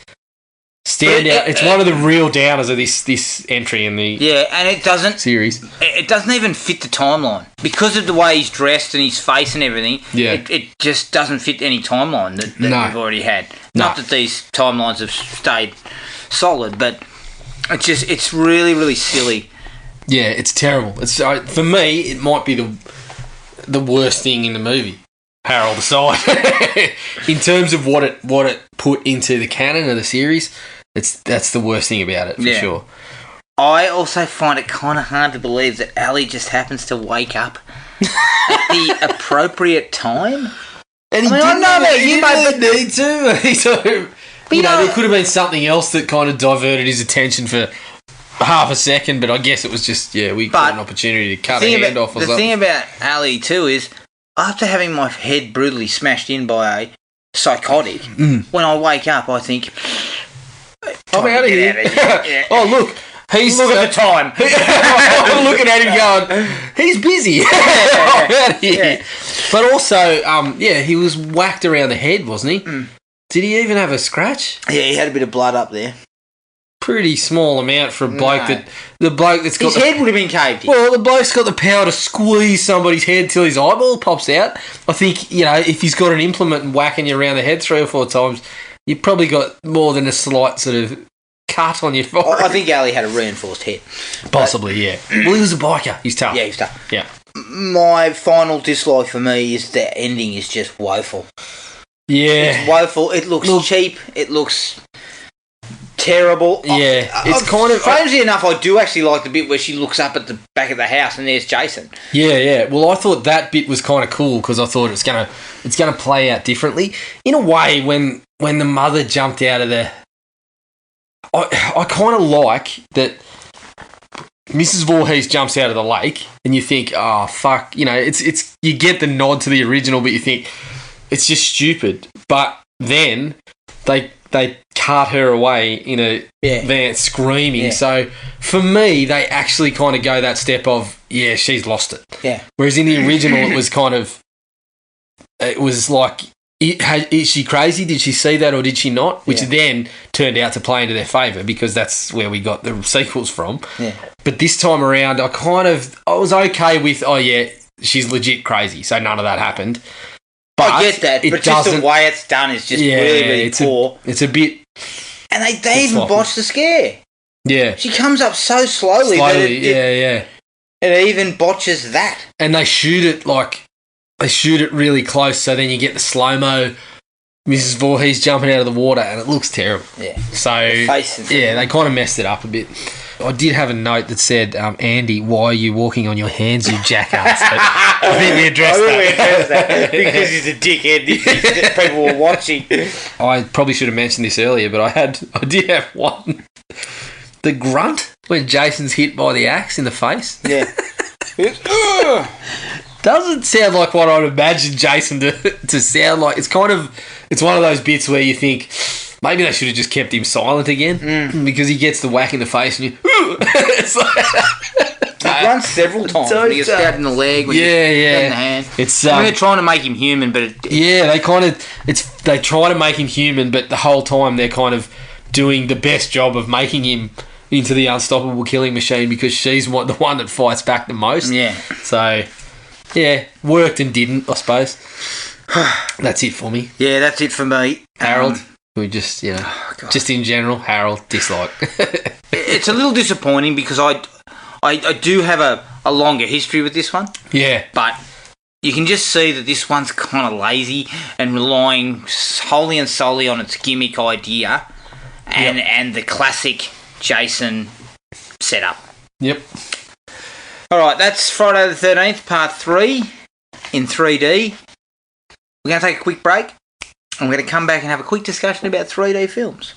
Speaker 3: It's one of the real downers of this entry in the
Speaker 2: and it doesn't
Speaker 3: series.
Speaker 2: It doesn't even fit the timeline because of the way he's dressed and his face and everything.
Speaker 3: Yeah.
Speaker 2: It just doesn't fit any timeline that we've already had. Not that these timelines have stayed solid, but it's really, really silly.
Speaker 3: Yeah, it's terrible. It's for me, it might be the worst thing in the movie. Harold aside, in terms of what it put into the canon of the series, that's the worst thing about it for sure.
Speaker 2: I also find it kind of hard to believe that Ali just happens to wake up at the appropriate time.
Speaker 3: And he didn't really need to. So, there could have been something else that kind of diverted his attention for half a second, but I guess it was just, we got an opportunity to cut a hand off or something.
Speaker 2: The thing about Ali, too, is after having my head brutally smashed in by a psychotic, when I wake up, I think,
Speaker 3: I'm out of here.
Speaker 2: Yeah.
Speaker 3: Oh, look.
Speaker 2: Look at the time.
Speaker 3: I'm looking at him going, he's busy. I'm out of here. Yeah. But also, he was whacked around the head, wasn't he? Did he even have a scratch?
Speaker 2: Yeah, he had a bit of blood up there.
Speaker 3: Pretty small amount for a bloke that's got
Speaker 2: his head would have been caved in.
Speaker 3: Well, the bloke's got the power to squeeze somebody's head till his eyeball pops out. I think, if he's got an implement and whacking you around the head 3 or 4 times, you've probably got more than a slight sort of cut on your forehead.
Speaker 2: I think Ali had a reinforced head.
Speaker 3: Possibly, yeah. Well, he was a biker. He's tough.
Speaker 2: Yeah, he's tough.
Speaker 3: Yeah.
Speaker 2: My final dislike for me is the ending is just woeful.
Speaker 3: Yeah.
Speaker 2: It's woeful. It looks cheap. It looks terrible.
Speaker 3: Yeah. It's kind of...
Speaker 2: Strangely enough, I do actually like the bit where she looks up at the back of the house and there's Jason.
Speaker 3: Yeah. Well, I thought that bit was kind of cool because I thought it's gonna play out differently. In a way, when the mother jumped out of the... I kind of like that Mrs. Voorhees jumps out of the lake and you think, oh, fuck, it's you get the nod to the original, but you think it's just stupid. But then they cart her away in a van screaming. Yeah. So for me, they actually kind of go that step of, she's lost it.
Speaker 2: Yeah.
Speaker 3: Whereas in the original, it was kind of, it was like, is she crazy? Did she see that or did she not? Which then turned out to play into their favour because that's where we got the sequels from.
Speaker 2: Yeah.
Speaker 3: But this time around, I was okay with, she's legit crazy, so none of that happened. But
Speaker 2: I get that, but just the way it's done is just really, really poor.
Speaker 3: It's a bit...
Speaker 2: And they even botched the scare.
Speaker 3: Yeah.
Speaker 2: She comes up so slowly that it even botches that.
Speaker 3: And they shoot it really close, so then you get the slow-mo Mrs. Voorhees jumping out of the water, and it looks terrible.
Speaker 2: Yeah.
Speaker 3: So, they kind of messed it up a bit. I did have a note that said, Andy, why are you walking on your hands, you jackass? I think we addressed that.
Speaker 2: Because he's a dickhead. People were watching.
Speaker 3: I probably should have mentioned this earlier, but I did have one. The grunt when Jason's hit by the axe in the face.
Speaker 2: Yeah.
Speaker 3: Doesn't sound like what I'd imagine Jason to sound like. It's one of those bits where you think maybe they should have just kept him silent again because he gets the whack in the face and it's like
Speaker 2: he runs several times. When he gets stabbed in the leg, when he gets stabbed in the hand.
Speaker 3: It's
Speaker 2: they're trying to make him human, but
Speaker 3: they try to make him human, but the whole time they're kind of doing the best job of making him into the unstoppable killing machine because she's the one that fights back the most.
Speaker 2: Yeah.
Speaker 3: So. Yeah, worked and didn't, I suppose. That's it for me.
Speaker 2: Yeah, that's it for me.
Speaker 3: Harold, we just, just in general, Harold, dislike.
Speaker 2: It's a little disappointing because I do have a longer history with this one.
Speaker 3: Yeah.
Speaker 2: But you can just see that this one's kind of lazy and relying wholly and solely on its gimmick idea and the classic Jason setup.
Speaker 3: Yep.
Speaker 2: All right, that's Friday the 13th, part 3 in 3D. We're going to take a quick break and we're going to come back and have a quick discussion about 3D films.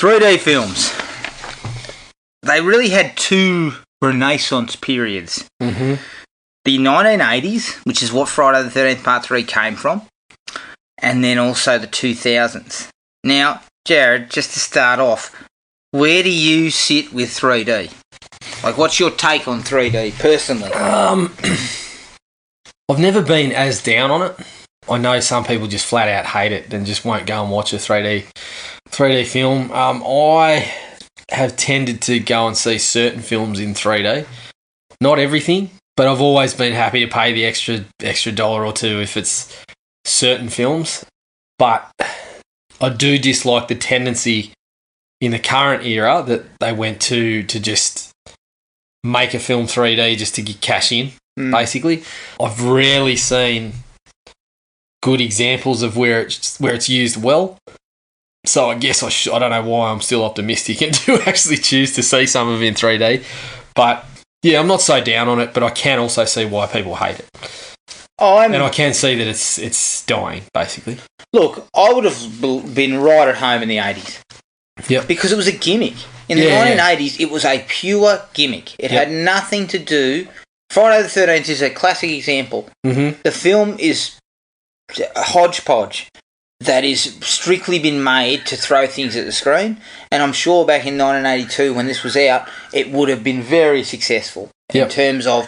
Speaker 2: 3D films. They really had two renaissance periods.
Speaker 3: Mm-hmm.
Speaker 2: The 1980s, which is what Friday the 13th Part 3 came from, and then also the 2000s. Now, Jared, just to start off, where do you sit with 3D? Like, what's your take on 3D, personally?
Speaker 3: I've never been as down on it. I know some people just flat out hate it and just won't go and watch a 3D film. I have tended to go and see certain films in 3D. Not everything, but I've always been happy to pay the extra dollar or two if it's certain films. But I do dislike the tendency in the current era that they went to just make a film 3D just to get cash in, basically. I've rarely seen good examples of where it's used well. So I guess I don't know why I'm still optimistic and do actually choose to see some of it in 3D. But yeah, I'm not so down on it, but I can also see why people hate it. And I can see that it's dying, basically.
Speaker 2: Look, I would have been right at home in the 80s.
Speaker 3: Yep.
Speaker 2: Because it was a gimmick. In the 1980s, it was a pure gimmick. It had nothing to do... Friday the 13th is a classic example.
Speaker 3: Mm-hmm.
Speaker 2: The film is a hodgepodge that is strictly been made to throw things at the screen, and I'm sure back in 1982 when this was out, it would have been very successful in terms of...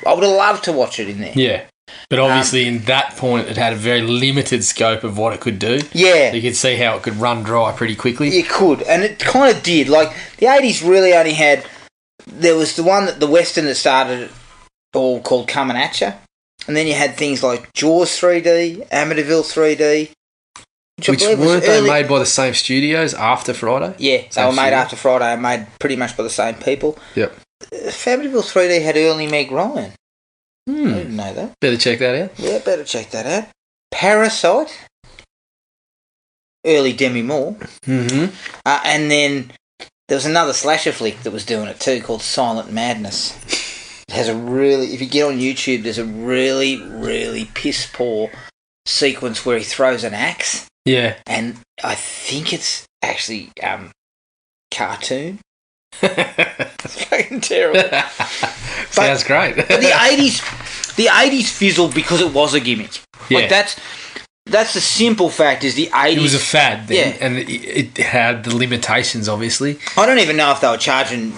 Speaker 2: I would have loved to watch it in there.
Speaker 3: Yeah. But obviously, in that point, it had a very limited scope of what it could do.
Speaker 2: Yeah.
Speaker 3: You could see how it could run dry pretty quickly.
Speaker 2: It could, and it kind of did. Like, the 80s really only had... There was the Western that started, all called Coming At Ya, and then you had things like Jaws 3D, Amityville 3D...
Speaker 3: Which weren't they made by the same studios after Friday?
Speaker 2: Yeah, they were made after Friday and made pretty much by the same people.
Speaker 3: Yep.
Speaker 2: Amityville 3D had early Meg Ryan. I didn't know that.
Speaker 3: Better check that out.
Speaker 2: Yeah, better check that out. Parasite. Early Demi Moore.
Speaker 3: Mm-hmm.
Speaker 2: And then there was another slasher flick that was doing it too called Silent Madness. It has a really... If you get on YouTube, there's a really, really piss-poor sequence where he throws an axe.
Speaker 3: Yeah.
Speaker 2: And I think it's actually cartoon. It's fucking terrible.
Speaker 3: Sounds great.
Speaker 2: But the 80s fizzled because it was a gimmick.
Speaker 3: Yeah.
Speaker 2: Like that's the simple fact is the 80s...
Speaker 3: It was a fad then,
Speaker 2: Yeah.
Speaker 3: and it had the limitations, obviously.
Speaker 2: I don't even know if they were charging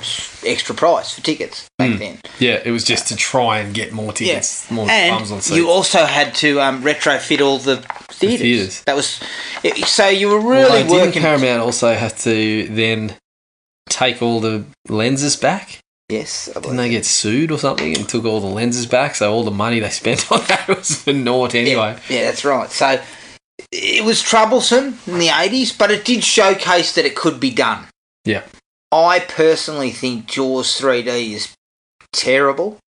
Speaker 2: extra price for tickets back then.
Speaker 3: Yeah, it was just to try and get more tickets, more bums on
Speaker 2: And
Speaker 3: seats.
Speaker 2: you also had to retrofit all the theatres. That was... So you were really
Speaker 3: Although didn't
Speaker 2: working...
Speaker 3: Paramount also have to then take all the lenses back?
Speaker 2: Yes.
Speaker 3: Didn't they get sued or something and took all the lenses back? So all the money they spent on that was for naught anyway.
Speaker 2: Yeah, that's right. So it was troublesome in the 80s, but it did showcase that it could be done.
Speaker 3: Yeah.
Speaker 2: I personally think Jaws 3D is terrible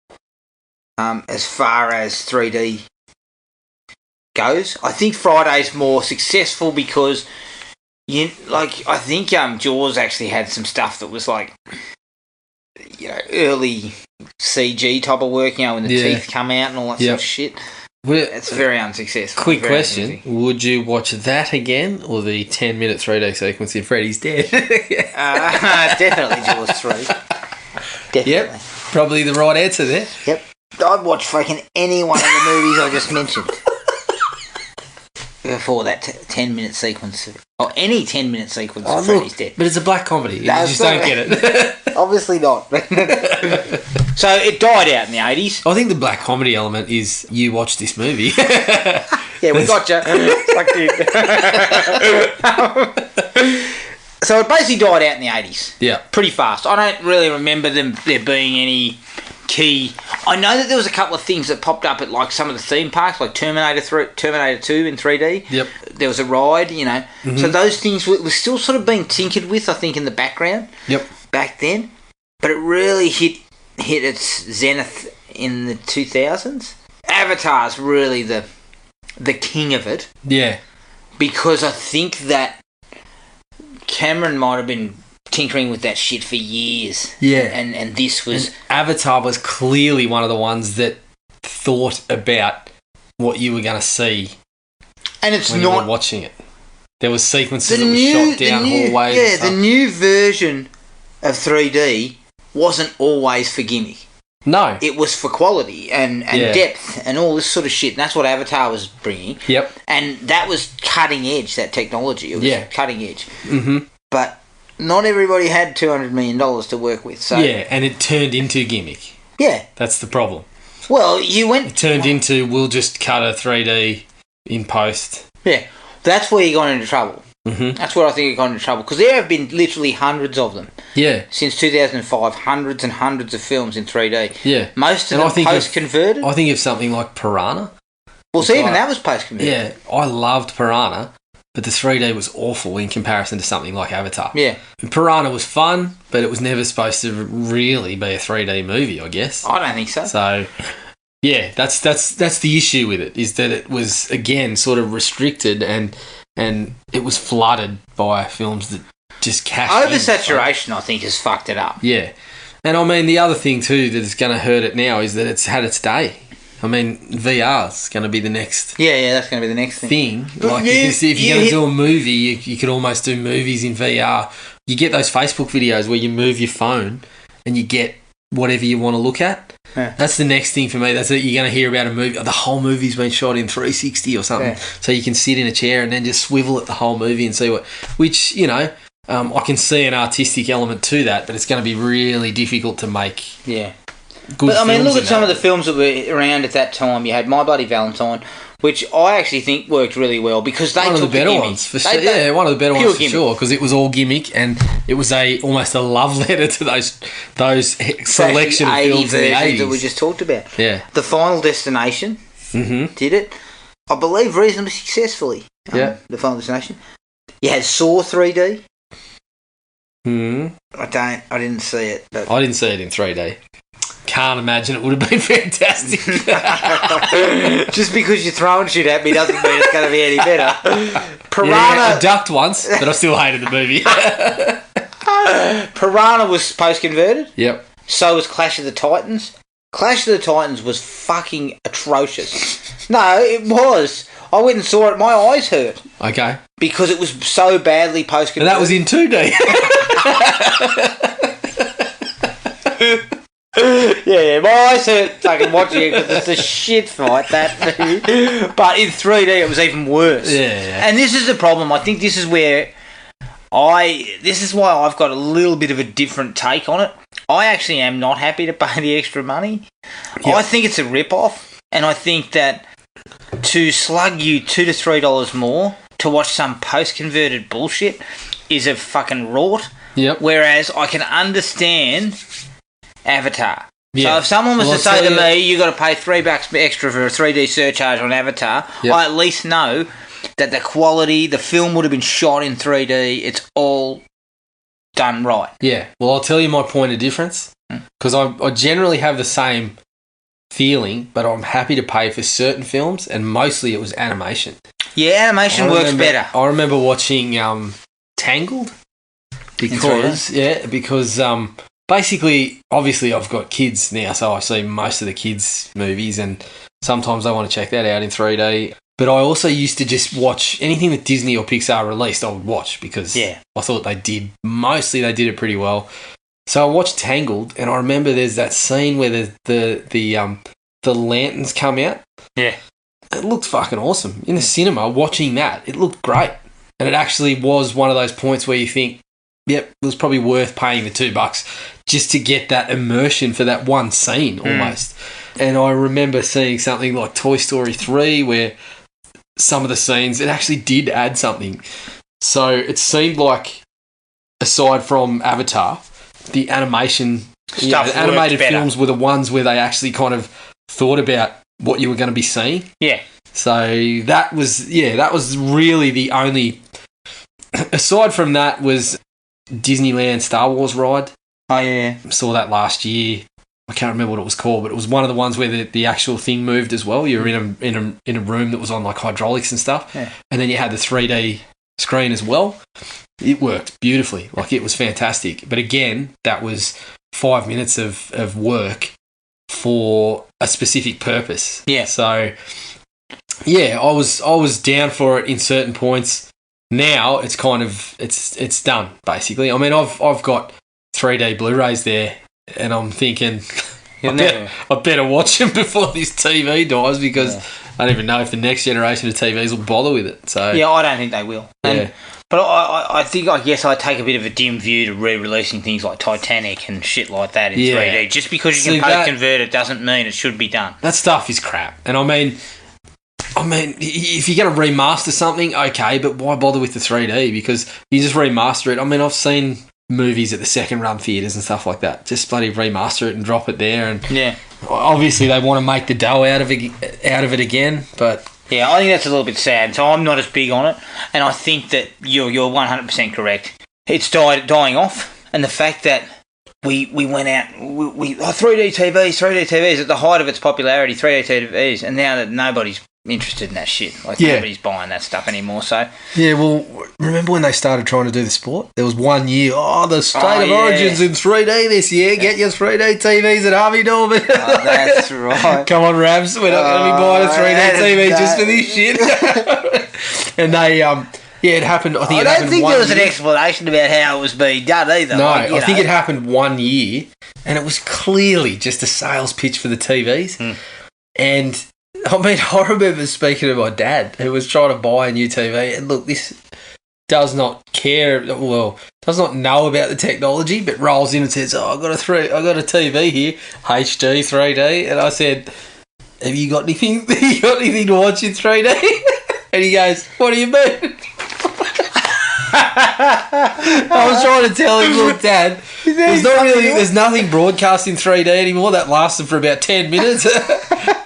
Speaker 2: as far as 3D goes. I think Friday's more successful because I think Jaws actually had some stuff that was like, early CG type of work, when the teeth come out and all that sort of shit. It's very unsuccessful.
Speaker 3: Quick question. Would you watch that again or the 10-minute 3D sequence in Freddy's Dead?
Speaker 2: Definitely Jaws 3. Definitely.
Speaker 3: Yep. Probably the right answer there.
Speaker 2: Yep. I'd watch fucking any one of the movies I just mentioned. Before that 10-minute sequence. Or any 10-minute sequence of Freddy's Dead.
Speaker 3: But it's a black comedy. You just don't get it.
Speaker 2: Obviously not. So it died out in the 80s.
Speaker 3: I think the black comedy element is you watch this movie.
Speaker 2: Yeah, we got you. So it basically died out in the 80s.
Speaker 3: Yeah.
Speaker 2: Pretty fast. I don't really remember there being any key... I know that there was a couple of things that popped up at like some of the theme parks, like Terminator 2 in 3D.
Speaker 3: Yep.
Speaker 2: There was a ride, Mm-hmm. So those things were still sort of being tinkered with, I think, in the background.
Speaker 3: Yep.
Speaker 2: Back then. But it really hit its zenith in the 2000s. Avatar's really the king of it.
Speaker 3: Yeah.
Speaker 2: Because I think that Cameron might have been tinkering with that shit for years.
Speaker 3: Yeah.
Speaker 2: And this was...
Speaker 3: And Avatar was clearly one of the ones that thought about what you were going to see
Speaker 2: and it's
Speaker 3: when
Speaker 2: not,
Speaker 3: you were watching it. There was sequences that were shot down hallways.
Speaker 2: Yeah, the new version of 3D wasn't always for gimmick.
Speaker 3: No.
Speaker 2: It was for quality and depth and all this sort of shit. And that's what Avatar was bringing.
Speaker 3: Yep.
Speaker 2: And that was cutting edge, that technology. It was cutting edge.
Speaker 3: Mm-hmm.
Speaker 2: But not everybody had $200 million to work with. So
Speaker 3: yeah, and it turned into gimmick.
Speaker 2: Yeah.
Speaker 3: That's the problem.
Speaker 2: Well, it
Speaker 3: turned into, we'll just cut a 3D in post.
Speaker 2: Yeah. That's where you got into trouble.
Speaker 3: Mm-hmm.
Speaker 2: That's where I think you got into trouble. Because there have been literally hundreds of them.
Speaker 3: Yeah.
Speaker 2: Since 2005, hundreds and hundreds of films in 3D.
Speaker 3: Yeah.
Speaker 2: Most of them post-converted.
Speaker 3: I think of something like Piranha.
Speaker 2: Well, see, even that was post-converted.
Speaker 3: Yeah. I loved Piranha, but the 3D was awful in comparison to something like Avatar.
Speaker 2: Yeah.
Speaker 3: Piranha was fun, but it was never supposed to really be a 3D movie, I guess.
Speaker 2: I don't think so.
Speaker 3: So, yeah, that's the issue with it, is that it was, again, sort of restricted and it was flooded by films that just cashed
Speaker 2: Oversaturation, I think, has fucked it up.
Speaker 3: Yeah. And I mean, the other thing too that is going to hurt it now is that it's had its day. I mean, VR is going to be the next
Speaker 2: that's going to be the next thing.
Speaker 3: Like, you can see, if you're going to do a movie, you could almost do movies in VR. You get those Facebook videos where you move your phone and you get whatever you want to look at.
Speaker 2: Yeah.
Speaker 3: That's the next thing for me. That's it. You're going to hear about a movie. The whole movie's been shot in 360 or something.
Speaker 2: Yeah.
Speaker 3: So you can sit in a chair and then just swivel at the whole movie and see what... Which, I can see an artistic element to that, but it's going to be really difficult to make...
Speaker 2: Yeah.
Speaker 3: Good
Speaker 2: but I mean, look at some
Speaker 3: that.
Speaker 2: of the films that were around at that time. You had My Bloody Valentine, which I actually think worked really well because they
Speaker 3: one
Speaker 2: took
Speaker 3: of the better
Speaker 2: gimmick.
Speaker 3: ones for sure. Yeah, one of the better ones for sure, because it was all gimmick and it was almost a love letter to those selection of films in the 80s
Speaker 2: that we just talked about.
Speaker 3: Yeah,
Speaker 2: The Final Destination did it, I believe, reasonably successfully.
Speaker 3: Yeah,
Speaker 2: The Final Destination. You had Saw 3D.
Speaker 3: I
Speaker 2: didn't see it. But
Speaker 3: I didn't see it in 3D. Can't imagine it would have been fantastic.
Speaker 2: Just because you're throwing shit at me doesn't mean it's going to be any better. Piranha.
Speaker 3: Yeah, I ducked once, but I still hated the movie.
Speaker 2: Piranha was post-converted.
Speaker 3: Yep.
Speaker 2: So was Clash of the Titans. Clash of the Titans was fucking atrocious. No, it was. I went and saw it. My eyes hurt.
Speaker 3: Okay.
Speaker 2: Because it was so badly post-converted.
Speaker 3: And that was in 2D.
Speaker 2: Yeah, my eyes hurt fucking watching it because it's a shit fight, that movie. But in 3D it was even worse.
Speaker 3: Yeah.
Speaker 2: And this is the problem. I think this is where this is why I've got a little bit of a different take on it. I actually am not happy to pay the extra money. Yep. I think it's a rip-off, and I think that to slug you $2 to $3 more to watch some post-converted bullshit is a fucking rort.
Speaker 3: Yep.
Speaker 2: Whereas I can understand Avatar.
Speaker 3: Yeah.
Speaker 2: So if someone was to say to me, you got to pay $3 extra for a 3D surcharge on Avatar, I at least know that the quality, the film would have been shot in 3D. It's all done right.
Speaker 3: Yeah. Well, I'll tell you my point of difference, because I generally have the same feeling, but I'm happy to pay for certain films, and mostly it was animation.
Speaker 2: Yeah, animation works better.
Speaker 3: I remember watching Tangled because basically, obviously, I've got kids now, so I see most of the kids' movies, and sometimes I want to check that out in 3D. But I also used to just watch anything that Disney or Pixar released, I would watch, because I thought they did it pretty well. So I watched Tangled, and I remember there's that scene where the lanterns come out. Yeah. It looked fucking awesome. In the cinema, watching that, it looked great. And it actually was one of those points where you think, yep, it was probably worth paying the $2 just to get that immersion for that one scene almost. And I remember seeing something like Toy Story 3 where some of the scenes, it actually did add something. So it seemed like, aside from Avatar, the animation, the animated films were the ones where they actually kind of thought about what you were going to be seeing. Yeah. So that was really the only... Aside from that was Disneyland Star Wars ride.
Speaker 2: Oh, yeah.
Speaker 3: Saw that last year. I can't remember what it was called, but it was one of the ones where the actual thing moved as well. You were in a room that was on like hydraulics and stuff, and then you had the 3D screen as well. It worked beautifully. Like, it was fantastic. But again, that was 5 minutes of work for a specific purpose. Yeah. So, yeah, I was down for it in certain points. Now it's kind of it's done basically. I mean, I've got 3D Blu-rays there, and I'm thinking I better watch them before this TV dies, because I don't even know if the next generation of TVs will bother with it. So
Speaker 2: yeah, I don't think they will.
Speaker 3: Yeah.
Speaker 2: But I guess I take a bit of a dim view to re-releasing things like Titanic and shit like that in 3D. Just because you can post-convert it doesn't mean it should be done.
Speaker 3: That stuff is crap. And I mean, if you're going to remaster something, okay, but why bother with the 3D? Because you just remaster it. I mean, I've seen movies at the second run theatres and stuff like that. Just bloody remaster it and drop it there. And obviously they want to make the dough out of it again, but
Speaker 2: yeah, I think that's a little bit sad. So I'm not as big on it, and I think that you're 100% correct. It's dying off, and the fact that we went out 3D TVs at the height of its popularity, 3D TVs, and now that nobody's interested in that shit, nobody's buying that stuff anymore. So
Speaker 3: yeah, well, remember when they started trying to do the sport? There was 1 year. The State of Origins in 3D this year. Get your 3D TVs at Harvey Norman.
Speaker 2: That's right.
Speaker 3: Come on, Rabs. We're not going to be buying a 3D TV just for this shit. And they it happened. I don't think
Speaker 2: there was an explanation about how it was being done either.
Speaker 3: No, I think it happened 1 year, and it was clearly just a sales pitch for the TVs. And I mean, I remember speaking to my dad, who was trying to buy a new TV, and look, this does not know about the technology, but rolls in and says, I got a TV here, HD 3D, and I said, have you got anything to watch in 3D? And he goes, what do you mean? I was trying to tell him, look, Dad, there's nothing broadcast in 3D anymore. That lasted for about 10 minutes.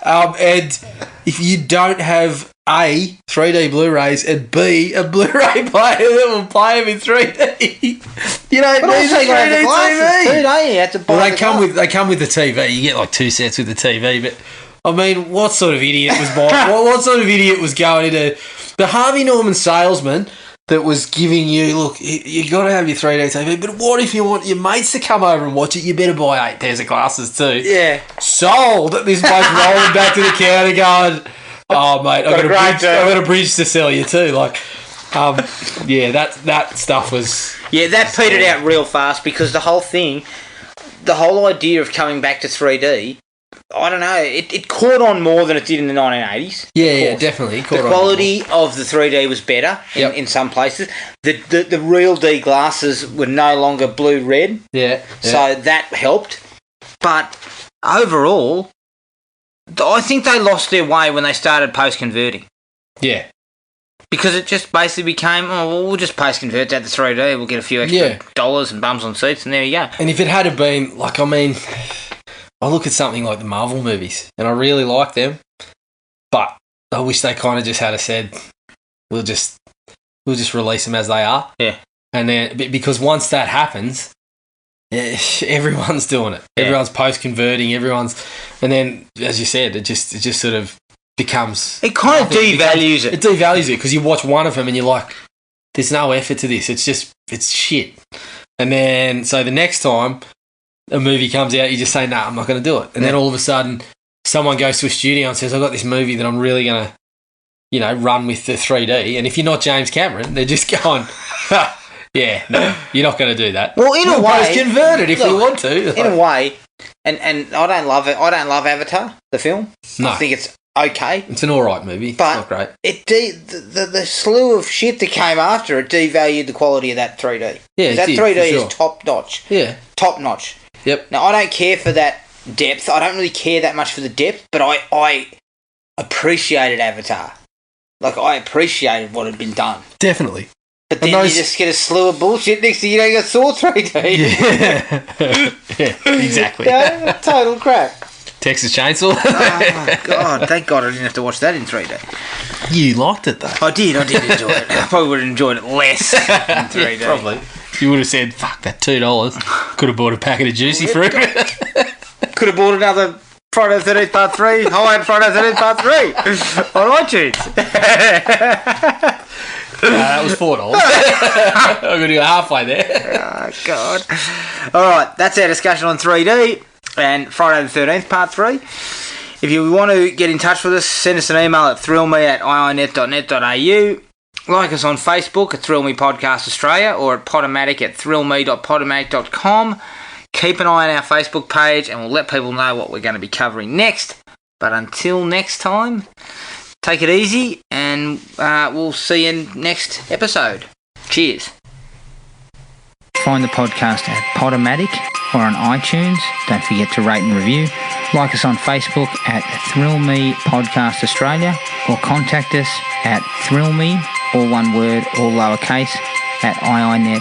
Speaker 3: And if you don't have A, 3D Blu-rays, and B, a Blu-ray player that will play them in 3D, you don't need a 3D TV.
Speaker 2: You have to buy
Speaker 3: they come with the TV. You get like 2 sets with the TV. But I mean, what sort of idiot was buying? what sort of idiot was going into the Harvey Norman salesman that was giving you, look, you got to have your 3D TV, but what if you want your mates to come over and watch it? You better buy 8 pairs of glasses too.
Speaker 2: Yeah.
Speaker 3: Sold. This bloke rolling back to the counter going, oh, mate, I've got a bridge to sell you too. Like, that stuff was...
Speaker 2: Yeah, that petered out real fast, because the whole idea of coming back to 3D, I don't know, it caught on more than it did in the 1980s.
Speaker 3: Yeah, definitely.
Speaker 2: The quality of the 3D was better in some places. The real D glasses were no longer blue-red.
Speaker 3: Yeah.
Speaker 2: So that helped. But overall, I think they lost their way when they started post-converting.
Speaker 3: Yeah.
Speaker 2: Because it just basically became, we'll just post-convert that to 3D, we'll get a few extra dollars and bums on seats, and there you go.
Speaker 3: And if it had been, like, I mean... I look at something like the Marvel movies, and I really like them, but I wish they kind of just had said, we'll just release them as they are.
Speaker 2: Yeah.
Speaker 3: And then, because once that happens, everyone's doing it.
Speaker 2: Yeah.
Speaker 3: Everyone's post-converting, and then, as you said, it just sort of becomes...
Speaker 2: It kind of devalues it.
Speaker 3: It devalues it, because you watch one of them and you're like, there's no effort to this. It's shit. And then, so the next time a movie comes out, you just say, nah, I'm not going to do it. And then all of a sudden, someone goes to a studio and says, I've got this movie that I'm really going to, run with the 3D. And if you're not James Cameron, they're just going, yeah, no, you're not going to do that.
Speaker 2: Well, in a way,
Speaker 3: convert it if you want to.
Speaker 2: In a way, and I don't love it. I don't love Avatar, the film.
Speaker 3: No.
Speaker 2: I think it's okay.
Speaker 3: It's an all right movie.
Speaker 2: But
Speaker 3: it's not great.
Speaker 2: The slew of shit that came after it devalued the quality of that 3D.
Speaker 3: Yeah,
Speaker 2: that 3D is top notch.
Speaker 3: Yeah.
Speaker 2: Top notch.
Speaker 3: Yep.
Speaker 2: Now, I don't care for that depth. I don't really care that much for the depth, but I appreciated Avatar. Like, I appreciated what had been done.
Speaker 3: Definitely.
Speaker 2: But then you just get a slew of bullshit next thing you know, you got Saw 3D.
Speaker 3: Yeah, exactly.
Speaker 2: Total crap.
Speaker 3: Texas Chainsaw.
Speaker 2: Oh, God. Thank God I didn't have to watch that in 3D.
Speaker 3: You liked it, though.
Speaker 2: I did enjoy it. I probably would have enjoyed it less in 3D.
Speaker 3: Probably. You would have said, fuck that $2. Could have bought a packet of Juicy Fruit.
Speaker 2: Could have bought another Friday the 13th Part 3, Hawaiian Friday the 13th Part 3 on iTunes.
Speaker 3: That was $4. I'm going to go halfway there.
Speaker 2: Oh, God. All right, that's our discussion on 3D and Friday the 13th Part 3. If you want to get in touch with us, send us an email at thrillme@iinet.net.au. Like us on Facebook at Thrill Me Podcast Australia or at Podomatic at thrillme.podomatic.com. Keep an eye on our Facebook page and we'll let people know what we're going to be covering next. But until next time, take it easy and we'll see you in next episode. Cheers. Find the podcast at Podomatic or on iTunes. Don't forget to rate and review. Like us on Facebook at Thrill Me Podcast Australia or contact us at thrillme, all one word, all lowercase, at iinet.net.au.